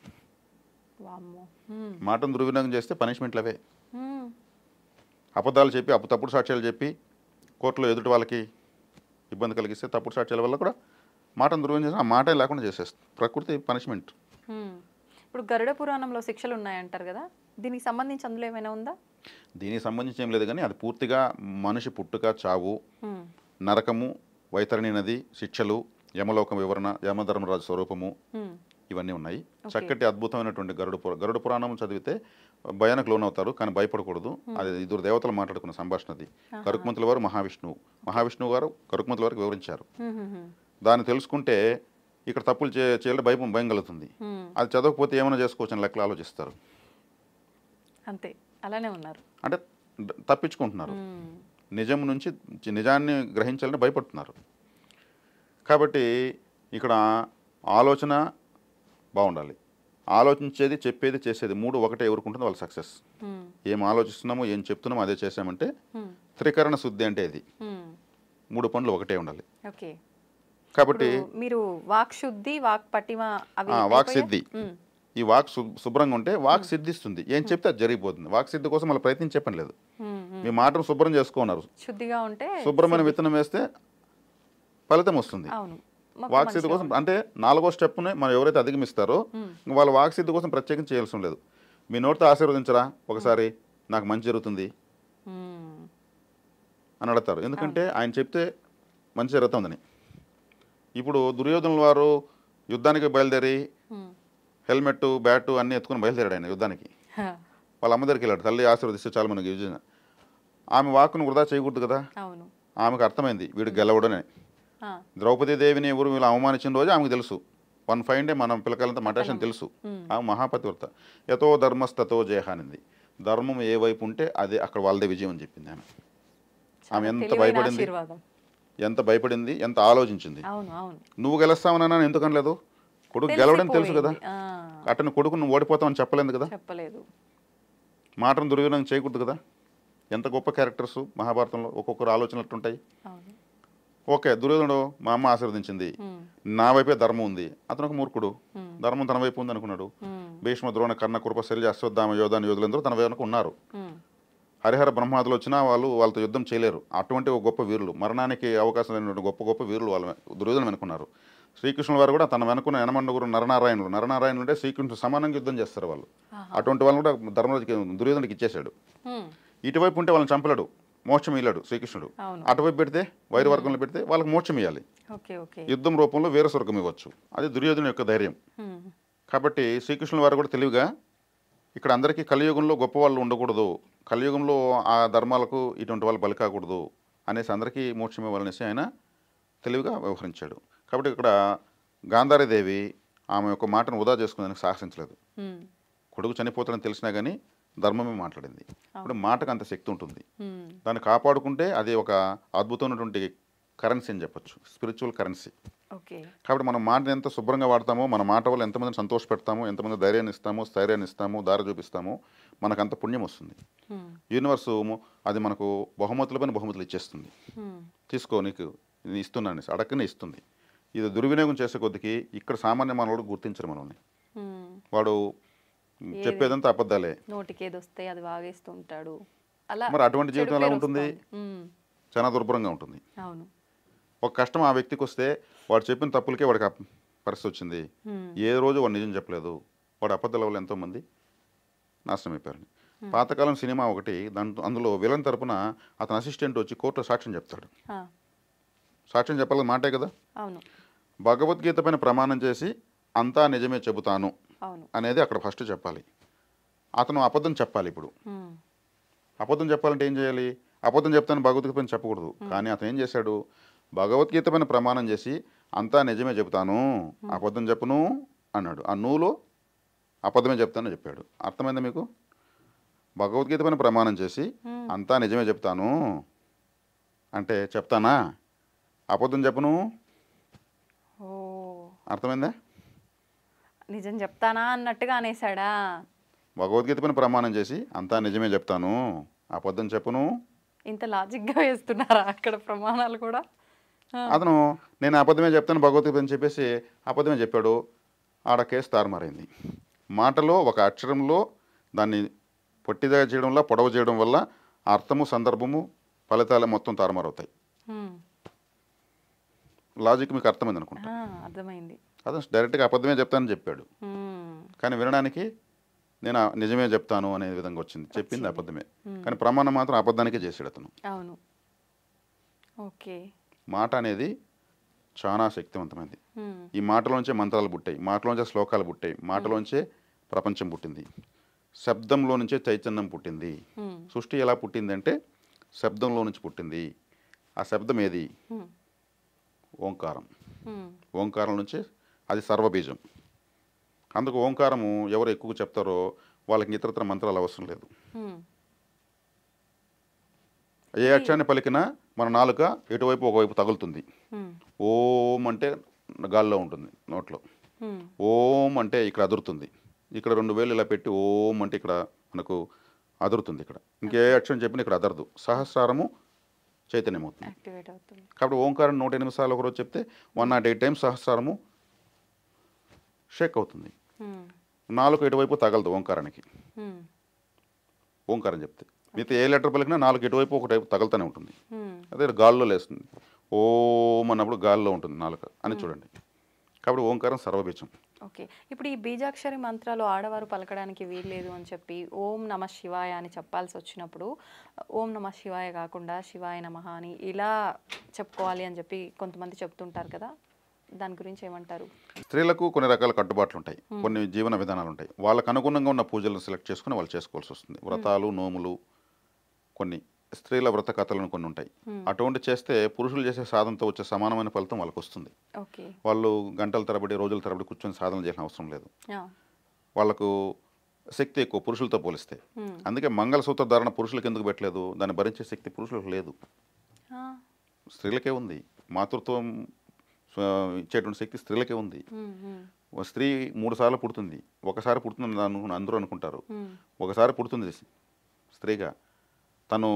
మాటను దుర్వినియోగం చేస్తే పనిష్మెంట్లు అవే. అబద్ధాలు చెప్పి తప్పుడు సాక్ష్యాలు చెప్పి కోర్టులో ఎదుటి వాళ్ళకి ఇబ్బంది కలిగిస్తే తప్పుడు సాక్ష్యాల వల్ల కూడా మాటను దుర్వ్యయం చేసి ఆ మాట లేకుండా చేసేస్తుంది. ప్రకృతి పనిష్మెంట్. ఇప్పుడు గరుడ పురాణంలో శిక్షలు ఉన్నాయంటారు కదా, దీనికి సంబంధించి అందులో ఏమైనా ఉందా? దీనికి సంబంధించి ఏం లేదు కానీ అది పూర్తిగా మనిషి పుట్టుక, చావు, నరకము, వైతరణి నది, శిక్షలు, యమలోక వివరణ, యమధర్మరాజు స్వరూపము, ఇవన్నీ ఉన్నాయి. చక్కటి అద్భుతమైనటువంటి గరుడ పురాణం చదివితే భయానికి లోనవుతారు, కానీ భయపడకూడదు. అది ఇద్దరు దేవతలు మాట్లాడుకున్న సంభాషణ. అది కరుక్మంతుల వారు మహావిష్ణువు గారు కరుక్మంతుల వారికి వివరించారు. దాన్ని తెలుసుకుంటే ఇక్కడ తప్పులు చేయాలంటే భయం కలుగుతుంది. అది చదవకపోతే ఏమైనా చేసుకోవచ్చు అని లెక్కలు ఆలోచిస్తారు. అంతే, అలానే ఉన్నారు. అంటే తప్పించుకుంటున్నారు, నిజం నుంచి నిజాన్ని గ్రహించాలని భయపడుతున్నారు. కాబట్టి ఇక్కడ ఆలోచన బాగుండాలి. ఆలోచించేది, చెప్పేది, చేసేది మూడు ఒకటే ఎవరుకుంటుందో వాళ్ళ సక్సెస్. ఏం ఆలోచిస్తున్నామో ఏం చెప్తున్నామో అదే చేసామంటే త్రికరణ శుద్ధి అంటే ఇది. మూడు పనులు ఒకటే ఉండాలి. కాబట్టి మీరు వాక్ శుద్ధి, వాక్ పటిమ, వాక్ సిద్ధి, ఈ వాక్ శుభ్రంగా ఉంటే వాక్ సిద్ధిస్తుంది. ఏం చెప్తే అది జరిగిపోతుంది. వాక్ సిద్ధి కోసం మళ్ళీ ప్రయత్నం చెప్పని లేదు. మీ మాటను శుభ్రం చేసుకున్నారు, శుద్ధిగా ఉంటే శుభ్రమైన విత్తనం వేస్తే ఫలితం వస్తుంది. వాక్ సిద్ధి కోసం అంటే 4వ స్టెప్ని మనం ఎవరైతే అధిగమిస్తారో వాళ్ళ వాక్ సిద్ధి కోసం ప్రత్యేకించి చేయాల్సి లేదు. మీ నోటితో ఆశీర్వదించరా ఒకసారి, నాకు మంచి జరుగుతుంది అని అడుగుతారు. ఎందుకంటే ఆయన చెప్తే మంచి జరుగుతుందని. ఇప్పుడు దుర్యోధనుల వారు యుద్ధానికి బయలుదేరి హెల్మెట్, బ్యాటు అన్నీ ఎత్తుకుని బయలుదేరాడు ఆయన యుద్ధానికి. వాళ్ళ అమ్మ దగ్గరికి వెళ్ళాడు, తల్లి ఆశీర్వదిస్తే చాలా మనకి విజయం. ఆమె వాక్కును వృధా చేయకూడదు కదా. ఆమెకు అర్థమైంది వీడు గెలవడనే. ద్రౌపదీదేవిని ఎవరు వీళ్ళు అవమానించిన రోజు ఆమెకు తెలుసు. 1 ఫైన్ డే మనం పిల్లకాయలంతా మటాషని తెలుసు. ఆమె మహాపతివ్రత. యతో ధర్మస్తతో జయహానింది. ధర్మం ఏ వైపు ఉంటే అదే అక్కడ వాళ్ళదే విజయం అని చెప్పింది ఆమె. ఆమె ఎంత భయపడింది, ఎంత ఆలోచించింది. నువ్వు గెలుస్తావన్నా ఎందుకు అనలేదు? కొడుకు గెలవడం తెలుసు కదా, అతని కొడుకు నువ్వు ఓడిపోతావని చెప్పలేదు కదా, మాటను దుర్వినియోగం చేయకూడదు కదా. ఎంత గొప్ప క్యారెక్టర్స్ మహాభారతంలో ఒక్కొక్కరు ఆలోచనలు ఉంటాయి. ఓకే, దుర్యోధనుడు మా అమ్మ ఆశీర్వదించింది, నా వైపే ధర్మం ఉంది. అతను ఒక మూర్ఖుడు, ధర్మం తన వైపు ఉంది అనుకున్నాడు. భీష్మ, ద్రోణ, కర్ణ, కృప, శల్య, అశ్వత్థామ, యోధాని యోధులందరూ తన వైపు ఉన్నారు. హరిహర బ్రహ్మాదులు వచ్చినా వాళ్ళతో యుద్ధం చేయలేరు. అటువంటి ఒక గొప్ప వీరులు, మరణానికి అవకాశం లేనటువంటి గొప్ప వీరులు వాళ్ళ దుర్యోధను వెనుకున్నారు. శ్రీకృష్ణుల వారు కూడా తన వెనుకున్న యనమండుగురు నరనారాయణులు అంటే శ్రీకృష్ణుడు సమానంగా యుద్ధం చేస్తారు వాళ్ళు. అటువంటి వాళ్ళని కూడా ధర్మరాజుకి దుర్యోధనుడికి ఇచ్చేశాడు. ఇటువైపు ఉంటే వాళ్ళని చంపలేడు, మోక్షం ఇయ్యాడు శ్రీకృష్ణుడు. అటువైపు పెడితే, వైరు వర్గంలో పెడితే వాళ్ళకి మోక్షం ఇవ్వాలి, యుద్ధం రూపంలో వీర స్వర్గం ఇవ్వచ్చు. అది దుర్యోధను యొక్క ధైర్యం. కాబట్టి శ్రీకృష్ణుల వారు కూడా తెలివిగా ఇక్కడ అందరికీ కలియుగంలో గొప్ప వాళ్ళు ఉండకూడదు, కలియుగంలో ఆ ధర్మాలకు ఇటువంటి వాళ్ళు బలి కాకూడదు అనేసి అందరికీ మోక్షం ఇవ్వాలనేసి ఆయన తెలివిగా వ్యవహరించాడు. కాబట్టి ఇక్కడ గాంధారీదేవి ఆమె యొక్క మాటను వృధా చేసుకునేందుకు సాహసించలేదు. కొడుకు చనిపోతాడని తెలిసినా కానీ ధర్మమే మాట్లాడింది. ఇప్పుడు మాటకు అంత శక్తి ఉంటుంది. దాన్ని కాపాడుకుంటే అది ఒక అద్భుతమైనటువంటి కరెన్సీ అని చెప్పొచ్చు, స్పిరిచువల్ కరెన్సీ. కాబట్టి మనం మాటను ఎంత శుభ్రంగా వాడతామో, మన మాట వల్ల ఎంతమందిని సంతోష పెడతామో, ఎంతమంది ధైర్యాన్ని ఇస్తామో, స్థైర్యాన్ని ఇస్తామో, దారి చూపిస్తామో మనకంత పుణ్యం వస్తుంది. యూనివర్సు అది మనకు బహుమతులు ఇచ్చేస్తుంది. తీసుకో, నీకు ఇస్తున్నాను అడక్కనే ఇస్తుంది. ఇది దుర్వినియోగం చేసే కొద్దికి ఇక్కడ సామాన్య మానవుడు గుర్తించరు మనల్ని. వాడు చెప్పేదంతా అబద్ధాలే, నోటికేదొస్తే అది వాగేస్తుంటాడు. మరి అటువంటి జీవితం ఎలా ఉంటుంది? చాలా దుర్భరంగా ఉంటుంది. ఒక కష్టం ఆ వ్యక్తికి వస్తే వాడు చెప్పిన తప్పులకే వాడికి పరిస్థితి వచ్చింది. ఏ రోజు వాడు నిజం చెప్పలేదు, వాడు అబద్ధాల వల్ల ఎంతోమంది నాశనం అయిపోయారు. పాతకాలం సినిమా ఒకటి, అందులో విలన్ తరపున అతని అసిస్టెంట్ వచ్చి కోర్టులో సాక్ష్యం చెప్తాడు. సాక్ష్యం చెప్పాలి మాటే కదా. భగవద్గీత పైన ప్రమాణం చేసి అంతా నిజమే చెబుతాను అనేది అక్కడ ఫస్ట్ చెప్పాలి. అతను అబద్ధం చెప్పాలి. ఇప్పుడు అబద్ధం చెప్పాలంటే ఏం చేయాలి? అబద్ధం చెప్తాను భగవద్గీత పైన చెప్పకూడదు. కానీ అతను ఏం చేశాడు? భగవద్గీత పైన ప్రమాణం చేసి అంతా నిజమే చెబుతాను, అబద్ధం చెప్పను అన్నాడు. ఆ నువ్వులో అబద్ధమే చెప్తానని చెప్పాడు. అర్థమైందా మీకు? భగవద్గీత పైన ప్రమాణం చేసి అంతా నిజమే చెప్తాను అంటే చెప్తానా, అబద్ధం చెప్పను. అర్థమైందా? నిజం చెప్తానా అన్నట్టుగా అనేసాడా? భగవద్గీత పైన ప్రమాణం చేసి అంతా నిజమే చెప్తాను, అబద్ధం చెప్పను. ఇంత లాజిక్గా వేస్తున్నారా అక్కడ ప్రమాణాలు కూడా? అతను నేను అబద్ధమే చెప్తాను భగవద్గీత అని చెప్పేసి అబద్ధమే చెప్పాడు. ఆడ కేసు తారుమారైంది. మాటలో ఒక అక్షరంలో దాన్ని పొట్టిగా చేయడం వల్ల, పొడవు చేయడం వల్ల అర్థము, సందర్భము, ఫలితాలు మొత్తం తారుమారవుతాయి. లాజిక్ మీకు అర్థమైంది అనుకుంటా. అర్థమైంది. అతను డైరెక్ట్గా అబద్ధమే చెప్తానని చెప్పాడు, హ్మ్. కానీ వినడానికి నేను నిజమే చెప్తాను అనే విధంగా వచ్చింది. చెప్పింది అబద్ధమే, కానీ ప్రమాణం మాత్రం అబద్ధానికే చేశాడు అతను. అవును. ఓకే. మాట అనేది చాలా శక్తివంతమైనది. హ్మ్. ఈ మాటలోంచే మంత్రాలు పుట్టాయి, మాటలోంచే శ్లోకాలు పుట్టాయి, మాటలోంచే ప్రపంచం పుట్టింది, శబ్దంలో నుంచే చైతన్యం పుట్టింది. హ్మ్. సృష్టి ఎలా పుట్టింది అంటే శబ్దంలో నుంచి పుట్టింది. ఆ శబ్దం ఏది? హ్మ్. ఓంకారం. హ్మ్. ఓంకారం నుంచి అది సర్వబీజం. అందుకు ఓంకారము ఎవరు ఎక్కువ చెప్తారో వాళ్ళకి ఇతరత్ర మంత్రాలు అవసరం లేదు. హ్మ్. ఏ అక్షరాన్ని పలికినా మన నాలుక ఎటువైపు ఒకవైపు తగులుతుంది. హ్మ్. ఓం అంటే గాల్లో ఉంటుంది నోట్లో, హ్మ్. ఓం అంటే ఇక్కడ అదురుతుంది, ఇక్కడ 2 వేలు ఇలా పెట్టి ఓం అంటే ఇక్కడ మనకు అదురుతుంది. ఇక్కడ ఇంకే అక్షరం చెప్పినా ఇక్కడ అదరదు. సహస్రారము చైతన్యం అవుతుంది. యాక్టివేట్ అవుతుంది. కాబట్టి ఓంకారం 108 సార్లు ఒకరోజు చెప్తే 108 టైమ్స్ సహస్రారము షేక్ అవుతుంది. హ్మ్. నాలుగు ఎటువైపు తగలదు ఓంకారానికి. హ్మ్. ఓంకారం చెప్తే మిగతా ఏ లెటర్ పలికినా నాలుగు ఎటువైపు ఒకటైపు తగులుతూనే ఉంటుంది. హ్మ్. అదే గాల్లో లేస్తుంది. ఓం అన్నప్పుడు గాల్లో ఉంటుంది నాలుక అని చూడండి. కాబట్టి ఓంకారం సర్వబీజం. ఓకే. ఇప్పుడు ఈ బీజాక్షరి మంత్రాలు ఆడవారు పలకడానికి వీల్లేదు అని చెప్పి ఓం నమ శివాయ అని చెప్పాల్సి వచ్చినప్పుడు ఓం నమ శివాయ కాకుండా శివాయ నమః అని ఇలా చెప్పుకోవాలి అని చెప్పి కొంతమంది చెప్తుంటారు కదా, దాని గురించి ఏమంటారు? స్త్రీలకు కొన్ని రకాల కట్టుబాట్లు ఉంటాయి, కొన్ని జీవన విధానాలు ఉంటాయి. వాళ్ళకు అనుగుణంగా ఉన్న పూజలను సెలెక్ట్ చేసుకుని వాళ్ళు చేసుకోవాల్సి వస్తుంది. వ్రతాలు, నోములు, కొన్ని స్త్రీల వ్రత కథలను కొన్ని ఉంటాయి. అటువంటి చేస్తే పురుషులు చేసే సాధనతో వచ్చే సమానమైన ఫలితం వాళ్ళకి వస్తుంది. ఓకే. వాళ్ళు గంటల తరబడి రోజుల తరబడి కూర్చొని సాధన చేసిన అవసరం లేదు. ఆ. వాళ్ళకు శక్తి ఎక్కువ పురుషులతో పోలిస్తే. హ్మ్. అందుకే మంగళసూత్ర ధారణ పురుషులకు ఎందుకు పెట్టలేదు? దాన్ని భరించే శక్తి పురుషులకు లేదు, ఆ. స్త్రీలకే ఉంది. మాతృత్వం ఇచ్చేటువంటి శక్తి స్త్రీలకే ఉంది. హ్మ్. హ్మ్. ఓ స్త్రీ 3 సార్లు పుడుతుంది. ఒకసారి పుడుతుంది అందరూ అనుకుంటారు. హ్మ్. ఒకసారి పుడుతుంది స్త్రీగా. తను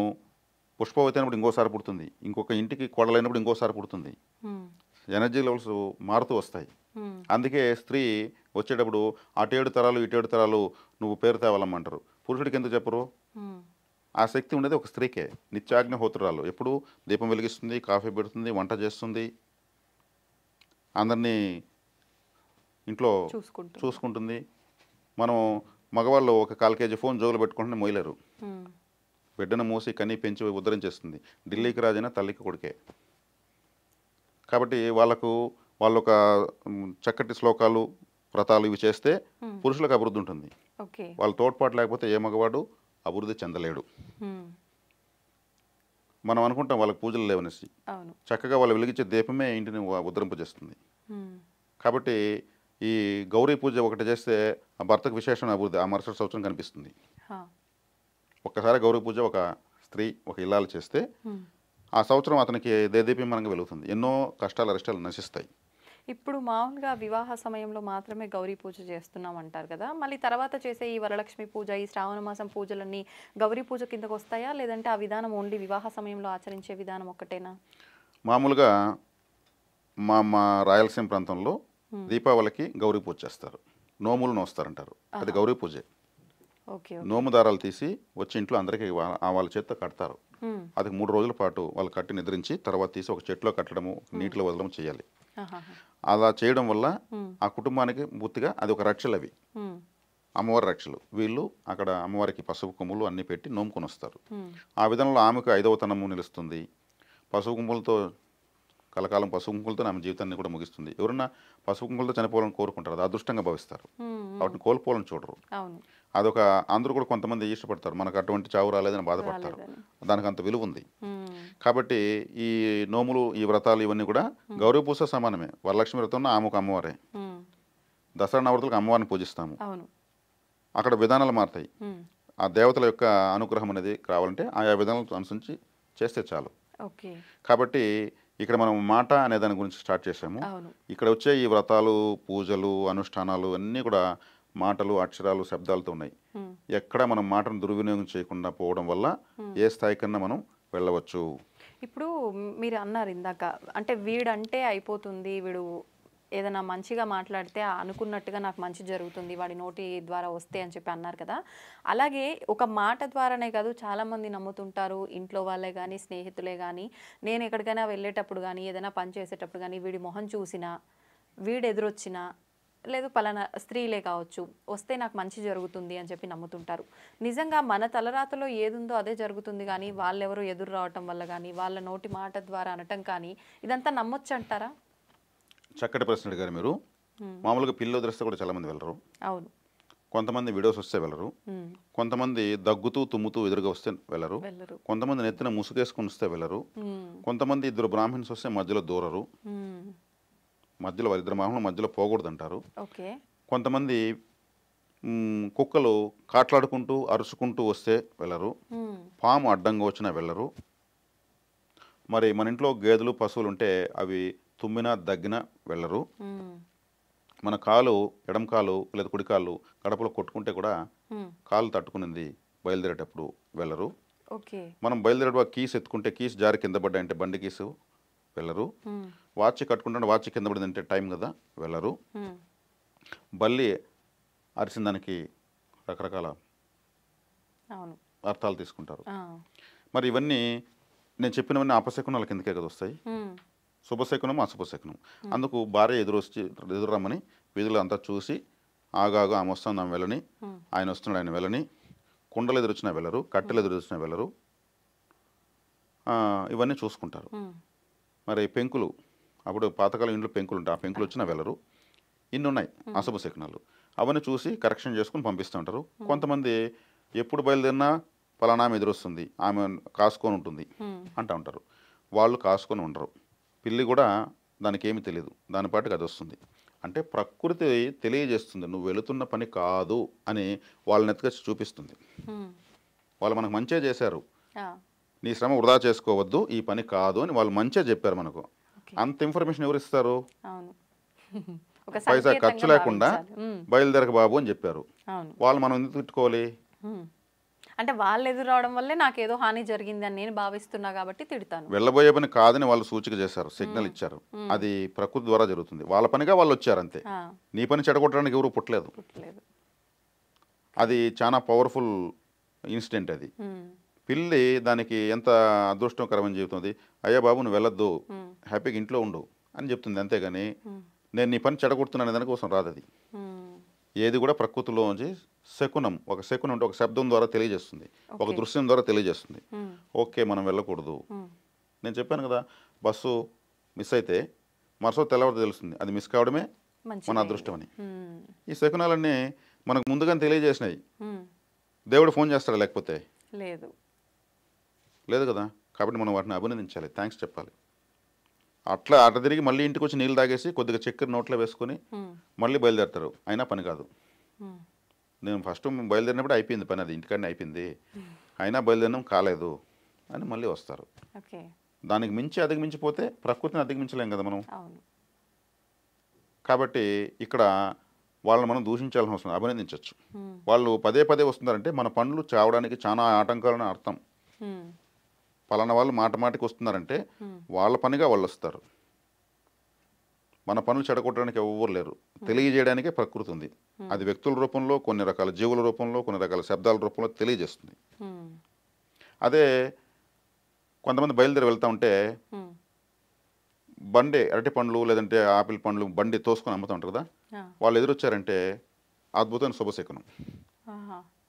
పుష్పవతి అయినప్పుడు ఇంకోసారి పుడుతుంది, ఇంకొక ఇంటికి కోడలైనప్పుడు ఇంకోసారి పుడుతుంది. హ్మ్. ఎనర్జీ లెవెల్స్ మారుతూ వస్తాయి. హ్మ్. అందుకే స్త్రీ వచ్చేటప్పుడు అటు 7 తరాలు ఇటు 7 తరాలు నువ్వు పేరు తేవాలమ్మంటారు. పురుషుడికి ఎందుకు చెప్పరు? హ్మ్. ఆ శక్తి ఉండేది ఒక స్త్రీకే. నిత్యాగ్నిహోత్రాలు ఎప్పుడు దీపం వెలిగిస్తుంది, కాఫీ పెడుతుంది, వంట చేస్తుంది, అందరినీ ఇంట్లో చూసుకుంటూ. చూసుకుంటుంది. మనం మగవాళ్ళు ఒక 1/4 కేజీ ఫోన్ జోగులు పెట్టుకుంటే మోయలేరు. హ్మ్. బిడ్డను మోసి కని పెంచి ఉద్ధరించేస్తుంది. ఢిల్లీకి రాజైనా తల్లికి కొడుకే. కాబట్టి వాళ్ళు ఒక చక్కటి శ్లోకాలు, వ్రతాలు ఇవి చేస్తే పురుషులకు అభివృద్ధి ఉంటుంది. ఓకే. వాళ్ళ తోడ్పాటు లేకపోతే ఏ మగవాడు అభివృద్ధి చెందలేడు. హ్మ్. మనం అనుకుంటాం వాళ్ళకి పూజలు లేవనేసి. అవును. చక్కగా వాళ్ళు వెలిగించే దీపమే ఇంటిని ఉద్ధరింపజేస్తుంది. హ్మ్. కాబట్టి ఈ గౌరీ పూజ ఒకటి చేస్తే ఆ భర్తకు విశేషమైన అభివృద్ధి ఆ మరుసటి సంవత్సరం కనిపిస్తుంది. హా. ఒక్కసారి గౌరీ పూజ ఒక స్త్రీ, ఒక ఇల్లాలు చేస్తే హ్మ్. ఆ సంవత్సరం అతనికి దేదీప్యమానంగా వెలుగుతుంది. ఎన్నో కష్టాలు అరిష్టాలు నశిస్తాయి. ఇప్పుడు మామూలుగా వివాహ సమయంలో మాత్రమే గౌరీ పూజ చేస్తున్నాం అంటారు కదా, మళ్ళీ తర్వాత చేసే ఈ వరలక్ష్మి పూజ, ఈ శ్రావణ మాసం పూజలన్నీ గౌరీ పూజ కిందకు వస్తాయా, లేదంటే ఆ విధానం ఓన్లీ వివాహ సమయంలో ఆచరించే విధానం ఒక్కటేనా? మామూలుగా మా రాయలసీమ ప్రాంతంలో దీపావళికి గౌరీ పూజ చేస్తారు. నోములు నోస్తారంటారు, అది గౌరీ పూజే. ఓకే. నోము దారాలు తీసి వచ్చి ఇంట్లో అందరికీ వాళ్ళ చేత్తో కడతారు. హ్మ్. అది 3 రోజుల పాటు వాళ్ళు కట్టి నిద్రించి తర్వాత తీసి ఒక చెట్లో కట్టడము, నీటిలో వదలడం చేయాలి. ఆహాహా. అలా చేయడం వల్ల హ్మ్. ఆ కుటుంబానికి పూర్తిగా అది ఒక రక్షలు. అవి హ్మ్. అమ్మవారి రక్షలు. వీళ్ళు అక్కడ అమ్మవారికి పసుపు కొమ్ములు అన్నీ పెట్టి నోముకొని వస్తారు. హ్మ్. ఆ విధంలో ఆమెకు 5వ తనము నిలుస్తుంది. పసుపు కొమ్ములతో కలకాలం పసుపు కుంకులతో ఆమె జీవితాన్ని కూడా ముగిస్తుంది. ఎవరన్నా పసుపు కుంకులతో చనిపోవాలని కోరుకుంటారు, అది అదృష్టంగా భావిస్తారు. హ్మ్. కాబట్టి కోల్పోవాలని చూడరు. అవును. అదొక అందరూ కూడా కొంతమంది ఇష్టపడతారు, మనకు అటువంటి చావు రాలేదని బాధపడతారు. రాలేదని. దానికి అంత విలువ ఉంది. హ్మ్. కాబట్టి ఈ నోములు, ఈ వ్రతాలు ఇవన్నీ కూడా గౌరీ పూజ సమానమే. వరలక్ష్మి వ్రతం ఆమె ఒక అమ్మవారే. హ్మ్. దసరా నవరాత్రులకు అమ్మవారిని పూజిస్తాము. అవును. అక్కడ విధానాలు మారుతాయి. హ్మ్. ఆ దేవతల యొక్క అనుగ్రహం అనేది కావాలంటే ఆయా విధానాలను అనుసరించి చేస్తే చాలు. ఓకే. కాబట్టి ఇక్కడ మనం మాట అనే దాని గురించి స్టార్ట్ చేసాము. అవును. ఇక్కడ వచ్చే ఈ వ్రతాలు, పూజలు, అనుష్ఠానాలు అన్నీ కూడా మాటలు, అక్షరాలు, శబ్దాలతో ఉన్నాయి. హ్మ్. ఎక్కడ మనం మాటను దుర్వినియోగం చేయకుండా పోవడం వల్ల ఏ స్థాయికన్నా మనం వెళ్ళవచ్చు. ఇప్పుడు మీరు అన్నారు ఇందాక, అంటే వీడంటే అయిపోతుంది, వీడు ఏదైనా మంచిగా మాట్లాడితే అనుకున్నట్టుగా నాకు మంచి జరుగుతుంది వాడి నోటి ద్వారా వస్తే అని చెప్పి అన్నారు కదా. అలాగే ఒక మాట ద్వారానే కాదు చాలామంది నమ్ముతుంటారు ఇంట్లో వాళ్ళే కానీ స్నేహితులే కానీ నేను ఎక్కడికైనా వెళ్ళేటప్పుడు కానీ ఏదైనా పని చేసేటప్పుడు కానీ వీడి మొహం చూసినా వీడు ఎదురొచ్చినా లేదు పలానా స్త్రీలే కావచ్చు వస్తే నాకు మంచి జరుగుతుంది అని చెప్పి నమ్ముతుంటారు. నిజంగా మన తలరాతలో ఏదుందో అదే జరుగుతుంది కానీ వాళ్ళెవరో ఎదురు రావటం వల్ల కానీ వాళ్ళ నోటి మాట ద్వారా అనటం కానీ ఇదంతా నమ్మొచ్చు అంటారా? చక్కటి ప్రశ్న అడిగారు మీరు. మామూలుగా పిల్లలు వదిలేస్తే కూడా చాలామంది వెళ్ళరు. అవును. కొంతమంది వీడియోస్ వస్తే వెళ్ళరు. కొంతమంది దగ్గుతూ తుమ్ముతూ ఎదురుగా వస్తే వెళ్ళరు. వెళ్ళరు. కొంతమంది నెత్తిన ముసుగేసుకుని వస్తే వెళ్ళరు. కొంతమంది ఇద్దరు బ్రాహ్మణ్స్ వస్తే మధ్యలో దూరరు. మధ్యలో ఇద్దరు బ్రాహ్మణులు మధ్యలో పోకూడదంటారు. ఓకే. కొంతమంది కుక్కలు కాట్లాడుకుంటూ అరుచుకుంటూ వస్తే వెళ్ళరు. పాము అడ్డంగా వచ్చినా వెళ్ళరు. మరి మన ఇంట్లో గేదెలు పశువులు ఉంటే అవి తుమ్మినా దగ్గినా వెళ్ళరు. మన కాలు ఎడం కాలు లేదా కుడి కాలు కడపలో కొట్టుకుంటే కూడా కాలు తట్టుకునింది బయలుదేరేటప్పుడు వెళ్ళరు. ఓకే. మనం బయలుదేరేటప్పుడు కీస్ ఎత్తుకుంటే కీస్ జారి కింద పడ్డాయంటే బండి కీసు వెళ్ళరు. వాచ్ కట్టుకుంటే వాచ్ కింద పడిందంటే టైం కదా వెళ్ళరు. బల్లి అరిసిన దానికి రకరకాల అర్థాలు తీసుకుంటారు. మరి ఇవన్నీ నేను చెప్పినవన్నీ అపశకునాల కిందకే కదా వస్తాయి. శుభశకునం అశుభశకునం. అందుకు భార్య ఎదురు రమ్మని వీధులు అంతా చూసి ఆగాగు ఆమె వస్తుంది ఆమె వెళ్ళని, ఆయన వస్తున్నాడు ఆయన వెళ్ళని, కుండలు ఎదురొచ్చినా వెళ్ళరు, కట్టెలు ఎదురొచ్చినా వెళ్ళరు. ఇవన్నీ చూసుకుంటారు. మరి పెంకులు అప్పుడు పాతకాలం ఇంట్లో పెంకులు ఉంటాయి, ఆ పెంకులు వచ్చినా వెళ్ళరు. ఇన్ని ఉన్నాయి అశుభశకునాలు. అవన్నీ చూసి కరెక్షన్ చేసుకుని పంపిస్తూ ఉంటారు. కొంతమంది ఎప్పుడు బయలుదేరినా పలానా ఆమె ఎదురొస్తుంది ఆమె కాసుకొని ఉంటుంది అంటూ ఉంటారు. వాళ్ళు కాసుకొని ఉండరు. పిల్లి కూడా దానికి ఏమీ తెలియదు, దాని పాటికి అది వస్తుంది. అంటే ప్రకృతి తెలియజేస్తుంది నువ్వు వెళుతున్న పని కాదు అని వాళ్ళని ఎత్తుకొచ్చి చూపిస్తుంది. వాళ్ళు మనకు మంచిగా చేశారు, నీ శ్రమ వృధా చేసుకోవద్దు, ఈ పని కాదు అని వాళ్ళు మంచిగా చెప్పారు మనకు. అంత ఇన్ఫర్మేషన్ ఎవరు ఇస్తారు? పైసా ఖర్చు లేకుండా బయలుదేరక బాబు అని చెప్పారు. వాళ్ళు మనం ఎందుకు తిట్టుకోవాలి? అంటే వాళ్ళు ఎదురు రావడం వల్లే నాకేదో హాని జరిగింది అని నేను భావిస్తున్నా కాబట్టి తిడతాను. వెళ్ళబోయే పని కాదని వాళ్ళు సూచిక చేశారు, సిగ్నల్ ఇచ్చారు. అది ప్రకృతి ద్వారా జరుగుతుంది. వాళ్ళ పనిగా వాళ్ళు వచ్చారు అంతే. నీ పని చెడగొట్టడానికి ఎవరు పుట్టలేదు. అది చాలా పవర్ఫుల్ ఇన్సిడెంట్. అది పిల్లి దానికి ఎంత అదృష్టకరమైన జీవితం. అయ్యా బాబు నువ్వు వెళ్ళొద్దు, హ్యాపీగా ఇంట్లో ఉండు అని చెప్తుంది. అంతేగాని నేను నీ పని చెడగొడుతున్నాను దానికోసం రాదు. అది ఏది కూడా ప్రకృతిలోంచి శకునం, ఒక శకునం అంటే ఒక శబ్దం ద్వారా తెలియజేస్తుంది, ఒక దృశ్యం ద్వారా తెలియజేస్తుంది. ఓకే మనం వెళ్ళకూడదు. నేను చెప్పాను కదా, బస్సు మిస్ అయితే మరుసటి తెల్లవారు తెలుస్తుంది అది మిస్ కావడమే మన అదృష్టం అని. ఈ శకునాలన్నీ మనకు ముందుగానే తెలియజేసినాయి. దేవుడు ఫోన్ చేస్తాడా? లేకపోతే లేదు కదా. కాబట్టి మనం వాటిని అభినందించాలి, థ్యాంక్స్ చెప్పాలి. అట్లా తిరిగి మళ్ళీ ఇంటికి వచ్చి నీళ్ళు తాగేసి కొద్దిగా చక్కెర నోట్లో వేసుకొని మళ్ళీ బయలుదేరుతారు. అయినా పని కాదు. నేను ఫస్ట్ బయలుదేరినప్పుడు అయిపోయింది పని, అది ఇంటికాడనే అయిపోయింది, అయినా బయలుదేరినాం కాలేదు అని మళ్ళీ వస్తారు. దానికి మించి అధిగమించిపోతే ప్రకృతిని అధిగమించలేం కదా మనం. కాబట్టి ఇక్కడ వాళ్ళని మనం దూషించాల్సిన అవసరం, అభినందించవచ్చు. వాళ్ళు పదే పదే వస్తున్నారంటే మన పనులు చావడానికి చాలా ఆటంకాలని అర్థం. పలానా వాళ్ళు మాటికి వస్తున్నారంటే వాళ్ళ పనిగా వాళ్ళు వస్తారు. మన పనులు చెడగొట్టడానికి ఎవరు లేరు. తెలియజేయడానికే ప్రకృతి ఉంది. అది వ్యక్తుల రూపంలో, కొన్ని రకాల జీవుల రూపంలో, కొన్ని రకాల శబ్దాల రూపంలో తెలియజేస్తుంది. అదే కొంతమంది బయలుదేరి వెళ్తూ ఉంటే బండి అరటి పండ్లు లేదంటే ఆపిల్ పండ్లు బండి తోసుకొని అమ్ముతూ ఉంటారు కదా, వాళ్ళు ఎదురొచ్చారంటే అద్భుతమైన శుభశకునం.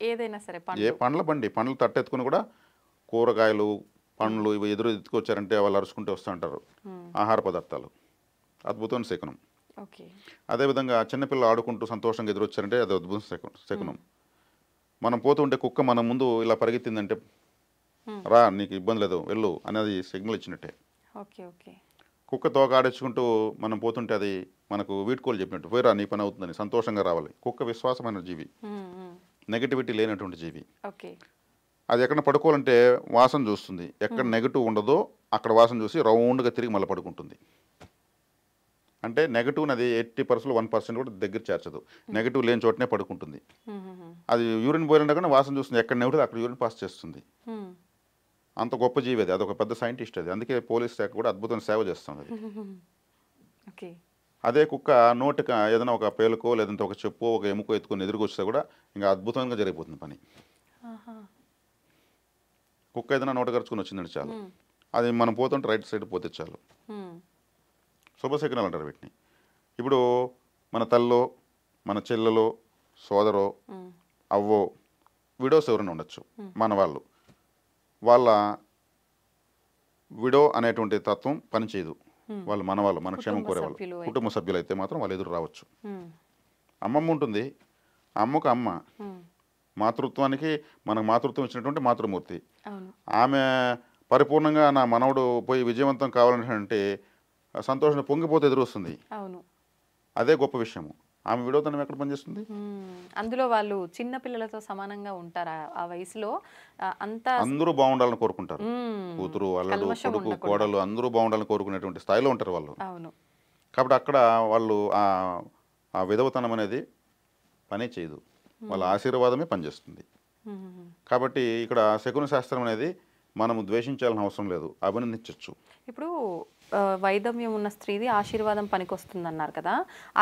ఏదైనా సరే ఏ పండ్ల బండి, పండ్లు తట్టెత్తుకుని కూడా కూరగాయలు పండ్లు ఇవి ఎత్తుకొచ్చారంటే వాళ్ళు అరుచుకుంటూ వస్తూ ఉంటారు. ఆహార పదార్థాలు అద్భుతమైన శకునం. అదేవిధంగా చిన్నపిల్లలు ఆడుకుంటూ సంతోషంగా ఎదురొచ్చారంటే అది అద్భుతం శకునం. మనం పోతుంటే కుక్క మన ముందు ఇలా పరిగెత్తిందంటే రా నీకు ఇబ్బంది లేదు వెళ్ళు అనేది సిగ్నల్ ఇచ్చినట్టే. కుక్క తోక ఆడించుకుంటూ మనం పోతుంటే అది మనకు వీడ్కోలు చెప్పినట్టు, పోయిరా నీ పని అవుతుందని, సంతోషంగా రావాలి. కుక్క విశ్వాసమైన జీవి, నెగటివిటీ లేనటువంటి జీవి. అది ఎక్కడ పడుకోవాలంటే వాసన చూస్తుంది, ఎక్కడ నెగటివ్ ఉండదో అక్కడ వాసన చూసి రౌండ్గా తిరిగి మళ్ళీ పడుకుంటుంది. అంటే నెగటివ్ అది 80% 1% కూడా దగ్గర చేర్చదు, నెగటివ్ లేని చోటనే పడుకుంటుంది. అది యూరిన్ పోయినా కానీ వాసన చూస్తుంది, ఎక్కడ నెగటివ్ అక్కడ యూరిన్ పాస్ చేస్తుంది. అంత గొప్ప జీవి అది, అదొక పెద్ద సైంటిస్ట్ అది. అందుకే పోలీస్ శాఖ కూడా అద్భుతమైన సేవ చేస్తుంది అది. అదే కుక్క నోటికి ఏదైనా ఒక పేలుకో లేదంటే ఒక చెప్పు ఒక ఎముకో ఎత్తుకొని ఎదురుకు వస్తే కూడా ఇంకా అద్భుతంగా జరిగిపోతుంది పని. ఆహా. కుక్క ఏదైనా నోట ఖర్చుకొని వచ్చిందంటే చాలు, ఉమ్. అది మనం పోతుంటే రైట్ సైడ్ పోతే చాలు. ఉమ్. శుభశకునాలు అంటారు వీటిని. ఇప్పుడు మన తల్లో మన చెల్లెలో సోదరో ఉమ్. అవ్వో విడోస్ ఎవరైనా ఉండొచ్చు, మన వాళ్ళు వాళ్ళ విడో అనేటువంటి తత్వం పనిచేయదు. వాళ్ళు మన వాళ్ళు, మన క్షేమం కుటుంబ కోరేవాళ్ళు. సభ్యులు కుటుంబ సభ్యులు అయితే మాత్రం వాళ్ళు ఎదురు రావచ్చు. ఉమ్. అమ్మమ్మ ఉంటుంది, అమ్మకు అమ్మ, ఉమ్. మాతృత్వానికి మనకు మాతృత్వం ఇచ్చినటువంటి మాతృమూర్తి. అవును. ఆమె పరిపూర్ణంగా నా మనవడు పోయి విజయవంతం కావాలంటే సంతోషం పొంగిపోతే ఎదురు వస్తుంది. అవును. అదే గొప్ప విషయము. ఆమె విడోతనం ఎక్కడ పనిచేస్తుంది? అందులో వాళ్ళు చిన్న పిల్లలతో సమానంగా ఉంటారు ఆ వయసులో. అంత అందరూ బాగుండాలని కోరుకుంటారు. కూతురు, అల్లుడు, కల్మషం కొడుకు, ఉండకుండా. కోడలు అందరూ బాగుండాలని కోరుకునేటువంటి స్థాయిలో ఉంటారు వాళ్ళు. అవును. కాబట్టి అక్కడ వాళ్ళు ఆ విధవతనం అనేది పనే చేయదు, వాళ్ళ ఆశీర్వాదమే పనిచేస్తుంది. ఉమ్. కాబట్టి ఇక్కడ శకున శాస్త్రం అనేది మనము ద్వేషించాల్సిన అవసరం లేదు, అభినందించవచ్చు. ఇప్పుడు వైధవ్యం ఉన్న స్త్రీది ఆశీర్వాదం పనికొస్తుంది అన్నారు కదా.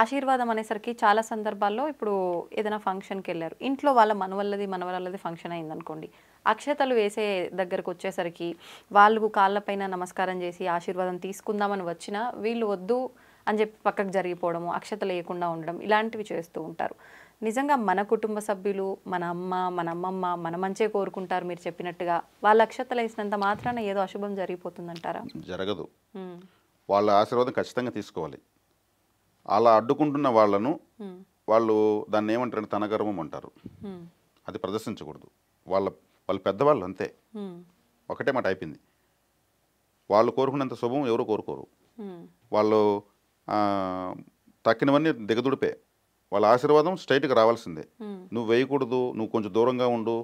ఆశీర్వాదం అనేసరికి చాలా సందర్భాల్లో ఇప్పుడు ఏదైనా ఫంక్షన్కి వెళ్ళారు, ఇంట్లో వాళ్ళ మనవళ్ళది ఫంక్షన్ అయింది అనుకోండి, అక్షతలు వేసే దగ్గరకు వచ్చేసరికి వాళ్ళు కాళ్ళపైన నమస్కారం చేసి ఆశీర్వాదం తీసుకుందామని వచ్చినా వీళ్ళు వద్దు అని చెప్పి పక్కకు జరిగిపోవడము, అక్షతలు వేయకుండా ఉండడం, ఇలాంటివి చేస్తూ ఉంటారు. నిజంగా మన కుటుంబ సభ్యులు, మన అమ్మ మన అమ్మమ్మ మన మంచే కోరుకుంటారు మీరు చెప్పినట్టుగా, వాళ్ళ అక్షతలు వేసినంత మాత్రాన ఏదో అశుభం జరిగిపోతుందంటారా? జరగదు. వాళ్ళ ఆశీర్వాదం ఖచ్చితంగా తీసుకోవాలి. అలా అడ్డుకుంటున్న వాళ్ళను వాళ్ళు దాన్ని ఏమంటారంటే తన గర్వం అంటారు. అది ప్రదర్శించకూడదు. వాళ్ళు పెద్దవాళ్ళు అంతే, ఒకటే మాట అయిపోయింది. వాళ్ళు కోరుకున్నంత శుభం ఎవరు కోరుకోరు. వాళ్ళు తక్కినవన్నీ దిగదుడిపే. వాళ్ళ ఆశీర్వాదం స్ట్రైట్గా రావాల్సిందే. నువ్వు వేయకూడదు, నువ్వు కొంచెం దూరంగా ఉండు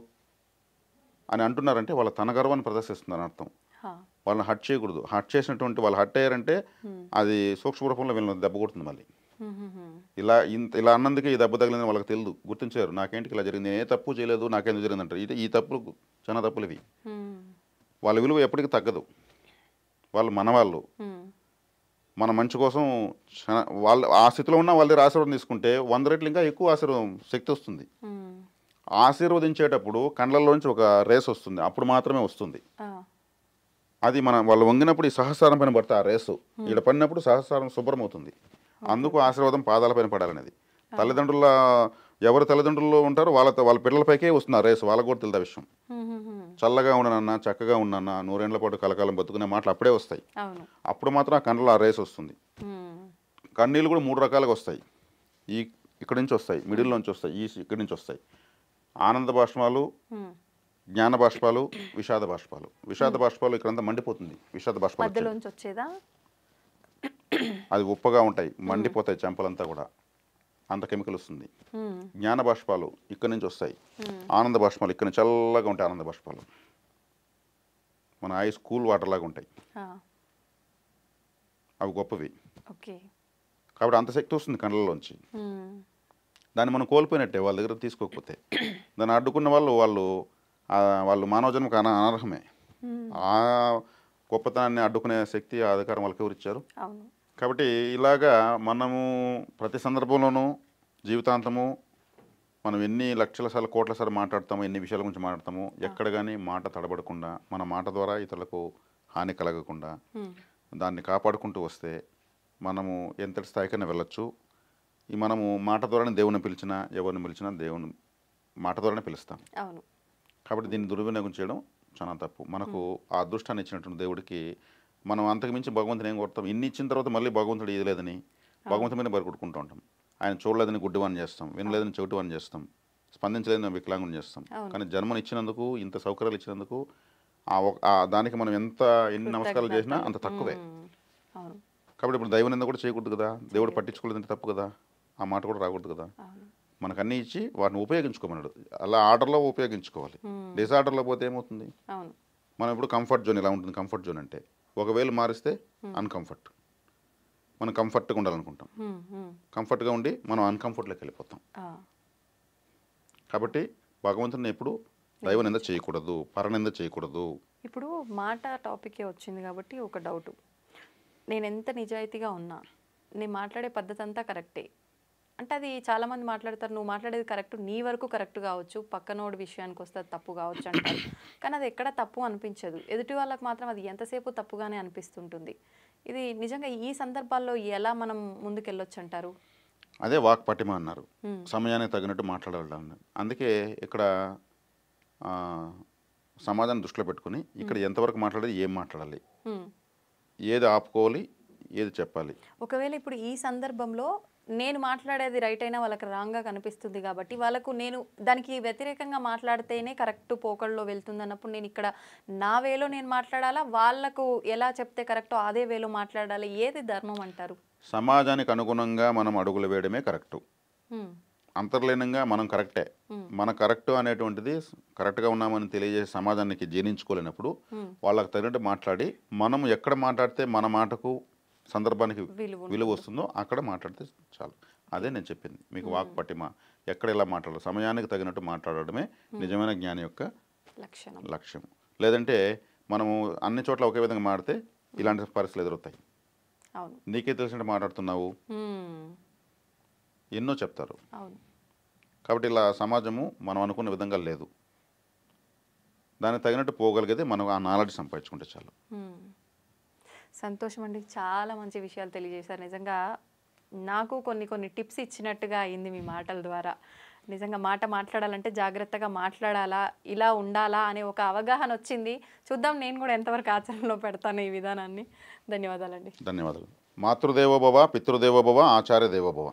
అని అంటున్నారంటే వాళ్ళ తన గర్వాన్ని ప్రదర్శిస్తుందని అర్థం. వాళ్ళని హట్ చేయకూడదు. హట్ చేసినటువంటి వాళ్ళు హట్ అయ్యారంటే అది సూక్ష్మ రూపంలో వీళ్ళని దెబ్బ కొడుతుంది. మళ్ళీ ఇలా అన్నందుకే ఈ దెబ్బ తగిలిందని వాళ్ళకి తెలియదు, గుర్తించారు. నాకేంటికి ఇలా జరిగింది, నేను ఏ తప్పు చేయలేదు, నాకేందుకు జరిగింది అంటారు. ఈ తప్పులు చాలా తప్పులు ఇవి. వాళ్ళ విలువ ఎప్పటికీ తగ్గదు. వాళ్ళు మనవాళ్ళు, మన మంచి కోసం వాళ్ళు ఆ స్థితిలో ఉన్న వాళ్ళ దగ్గర ఆశీర్వాదం తీసుకుంటే 100 రెట్లు ఇంకా ఎక్కువ ఆశీర్వాదం శక్తి వస్తుంది. ఆశీర్వదించేటప్పుడు కండ్లలోంచి ఒక రేస్ వస్తుంది, అప్పుడు మాత్రమే వస్తుంది. అది వాళ్ళు వంగినప్పుడు ఈ సహస్రారం పైన పడితే ఆ రేసు ఇక్కడ పడినప్పుడు సహస్రారం శుభ్రం అవుతుంది. అందుకు ఆశీర్వాదం పాదాలపైన పడాలనేది. ఎవరి తల్లిదండ్రుల్లో ఉంటారో వాళ్ళ పిల్లలపైకే వస్తుంది ఆ రేసు. వాళ్ళకు కూడా తెలియదు విషయం. చల్లగా ఉండనన్నా, చక్కగా ఉండనన్నా, 100 ఏళ్ల పాటు కలకాలం బతుకునే మాటలు అప్పుడే వస్తాయి. అప్పుడు మాత్రం ఆ కళ్ళలో ఆ రేసు వస్తుంది. కన్నీళ్ళు కూడా 3 రకాలుగా వస్తాయి. ఇక్కడి నుంచి వస్తాయి, మిడిల్ నుంచి వస్తాయి, ఇక్కడి నుంచి వస్తాయి. ఆనంద బాష్పాలు, జ్ఞాన బాష్పాలు, విషాద బాష్పాలు. విషాద బాష్పాలు ఇక్కడంతా మండిపోతుంది. విషాద బాష్పాలు వచ్చేదా అది ఉప్పగా ఉంటాయి, మండిపోతాయి చెంపలంతా కూడా, అంత కెమికల్ వస్తుంది. జ్ఞాన బాష్పాలు ఇక్కడి నుంచి వస్తాయి. ఆనంద బాష్పాలు ఇక్కడ చల్లగా ఉంటాయి. ఆనంద బాష్పాలు మన ఐస్ కూల్ వాటర్ లాగా ఉంటాయి. అవి గొప్పవి. కాబట్టి అంత శక్తి వస్తుంది కళ్ళలోంచి. దాన్ని మనం కోల్పోయినట్టే వాళ్ళ దగ్గర తీసుకోకపోతే. దాన్ని అడ్డుకున్న వాళ్ళు మానవ జన్మకు అనర్హమే. ఆ గొప్పతనాన్ని అడ్డుకునే శక్తి, ఆ అధికారం వాళ్ళకి ఎవరు ఇచ్చారు? కాబట్టి ఇలాగా మనము ప్రతి సందర్భంలోనూ జీవితాంతము మనం ఎన్ని లక్షల సార్లు కోట్ల సార్లు మాట్లాడతాము, ఎన్ని విషయాల గురించి మాట్లాడతాము, ఎక్కడ కానీ మాట తడబడకుండా, మన మాట ద్వారా ఇతరులకు హాని కలగకుండా దాన్ని కాపాడుకుంటూ వస్తే మనము ఎంతటి స్థాయికైనా వెళ్ళొచ్చు. మనము మాట ద్వారానే దేవుని పిలిచినా, ఎవరిని పిలిచినా దేవుని మాట ద్వారానే పిలుస్తాం. కాబట్టి దీన్ని దుర్వినియోగం చేయడం చాలా తప్పు. మనకు ఆ అదృష్టాన్ని ఇచ్చినటువంటి దేవుడికి మనం అంతకుమించి భగవంతుని ఏం కొడతాం? ఇన్ని ఇచ్చిన తర్వాత మళ్ళీ భగవంతుడు ఇది లేదని భగవంతుడి మీద బరికొట్టుకుంటూ ఉంటాం. ఆయన చూడలేదని గుడ్డివాన్ని చేస్తాం, వినలేదని చెవిటివాన్ని చేస్తాం, స్పందించలేదని వికలాంగుని చేస్తాం. కానీ జన్మను ఇచ్చినందుకు, ఇంత సౌకర్యాలు ఇచ్చినందుకు దానికి మనం ఎన్ని నమస్కారాలు చేసినా అంత తక్కువే. కాబట్టి ఇప్పుడు దైవ నింద కూడా చేయకూడదు కదా, దేవుడు పట్టించుకోలేదంటే తప్పు కదా, ఆ మాట కూడా రాకూడదు కదా. మనకు అన్నీ ఇచ్చి వాటిని ఉపయోగించుకోమన్నాడు. అలా ఆర్డర్లో ఉపయోగించుకోవాలి. డిసార్డర్లో పోతే ఏమవుతుంది? మనం ఇప్పుడు కంఫర్ట్ జోన్ ఇలా ఉంటుంది. కంఫర్ట్ జోన్ అంటే ఒకవేళ మారిస్తే అన్కంఫర్ట్. మనం కంఫర్ట్గా ఉండాలనుకుంటాం, కంఫర్ట్గా ఉండి మనం అన్కంఫర్ట్లోకి వెళ్ళిపోతాం. కాబట్టి భగవంతుని ఎప్పుడు దైవ నింద చేయకూడదు, పరనింద చేయకూడదు. ఇప్పుడు మాట టాపికే వచ్చింది కాబట్టి ఒక డౌట్, నేను ఎంత నిజాయితీగా ఉన్నా నేను మాట్లాడే పద్ధతి అంతా కరెక్టే అంటే అది చాలామంది మాట్లాడతారు నువ్వు మాట్లాడేది కరెక్ట్ నీ వరకు కరెక్ట్ కావచ్చు పక్కనోడి విషయానికి వస్తే అది తప్పు కావచ్చు అంటారు కానీ అది ఎక్కడ తప్పు అనిపించదు ఎదుటి వాళ్ళకి మాత్రం అది ఎంతసేపు తప్పుగానే అనిపిస్తుంటుంది ఇది నిజంగా ఈ సందర్భాల్లో ఎలా మనం ముందుకెళ్ళొచ్చు అంటారు అదే వాక్ పటిమ అన్నారు సమయానికి తగినట్టు మాట్లాడాలి అందుకే ఇక్కడ సమాజాన్ని దృష్టిలో పెట్టుకుని ఇక్కడ ఎంతవరకు మాట్లాడాలి ఏం మాట్లాడాలి ఏది ఆపుకోవాలి ఏది చెప్పాలి ఒకవేళ ఇప్పుడు ఈ సందర్భంలో నేను మాట్లాడేది రైట్ అయినా వాళ్ళకి రాంగ్గా కనిపిస్తుంది కాబట్టి వాళ్ళకు నేను దానికి వ్యతిరేకంగా మాట్లాడితేనే కరెక్ట్ పోకడలో వెళ్తుంది అన్నప్పుడు నేను ఇక్కడ నా వేలో నేను మాట్లాడాలా వాళ్ళకు ఎలా చెప్తే కరెక్టో అదే వేలో మాట్లాడాలి ఏది ధర్మం అంటారు సమాజానికి అనుగుణంగా మనం అడుగులు వేయడమే కరెక్టు అంతర్లీనంగా మనం కరెక్టే మన కరెక్ట్ అనేటువంటిది కరెక్ట్గా ఉన్నామని తెలియజేసే సమాజానికి జీర్ణించుకోలేనప్పుడు వాళ్ళకి తగినట్టు మాట్లాడి మనం ఎక్కడ మాట్లాడితే మన మాటకు సందర్భానికి విలువ వస్తుందో అక్కడ మాట్లాడితే చాలు అదే నేను చెప్పింది మీకు వాక్ పటిమ ఎక్కడ ఎలా మాట్లాడాలి సమయానికి తగినట్టు మాట్లాడడమే నిజమైన జ్ఞాని యొక్క లక్ష్యం లేదంటే మనము అన్ని చోట్ల ఒకే విధంగా మాడితే ఇలాంటి పరిస్థితులు ఎదురవుతాయి నీకే తెలిసినట్టు మాట్లాడుతున్నావు ఎన్నో చెప్తారు కాబట్టి ఇలా సమాజము మనం అనుకున్న విధంగా లేదు దానికి తగినట్టు పోగలిగేది మనం ఆ నాలెడ్జ్ సంపాదించుకుంటే చాలు సంతోషం అండి చాలా మంచి విషయాలు తెలియజేశారు నిజంగా నాకు కొన్ని టిప్స్ ఇచ్చినట్టుగా అయింది మీ మాటల ద్వారా నిజంగా మాట్లాడాలంటే జాగ్రత్తగా మాట్లాడాలా ఇలా ఉండాలా అనే ఒక అవగాహన వచ్చింది చూద్దాం నేను కూడా ఎంతవరకు ఆచరణలో పెడతాను ఈ విధానాన్ని ధన్యవాదాలండి ధన్యవాదాలు మాతృదేవోభవ పితృదేవోభవ ఆచార్య దేవోభవ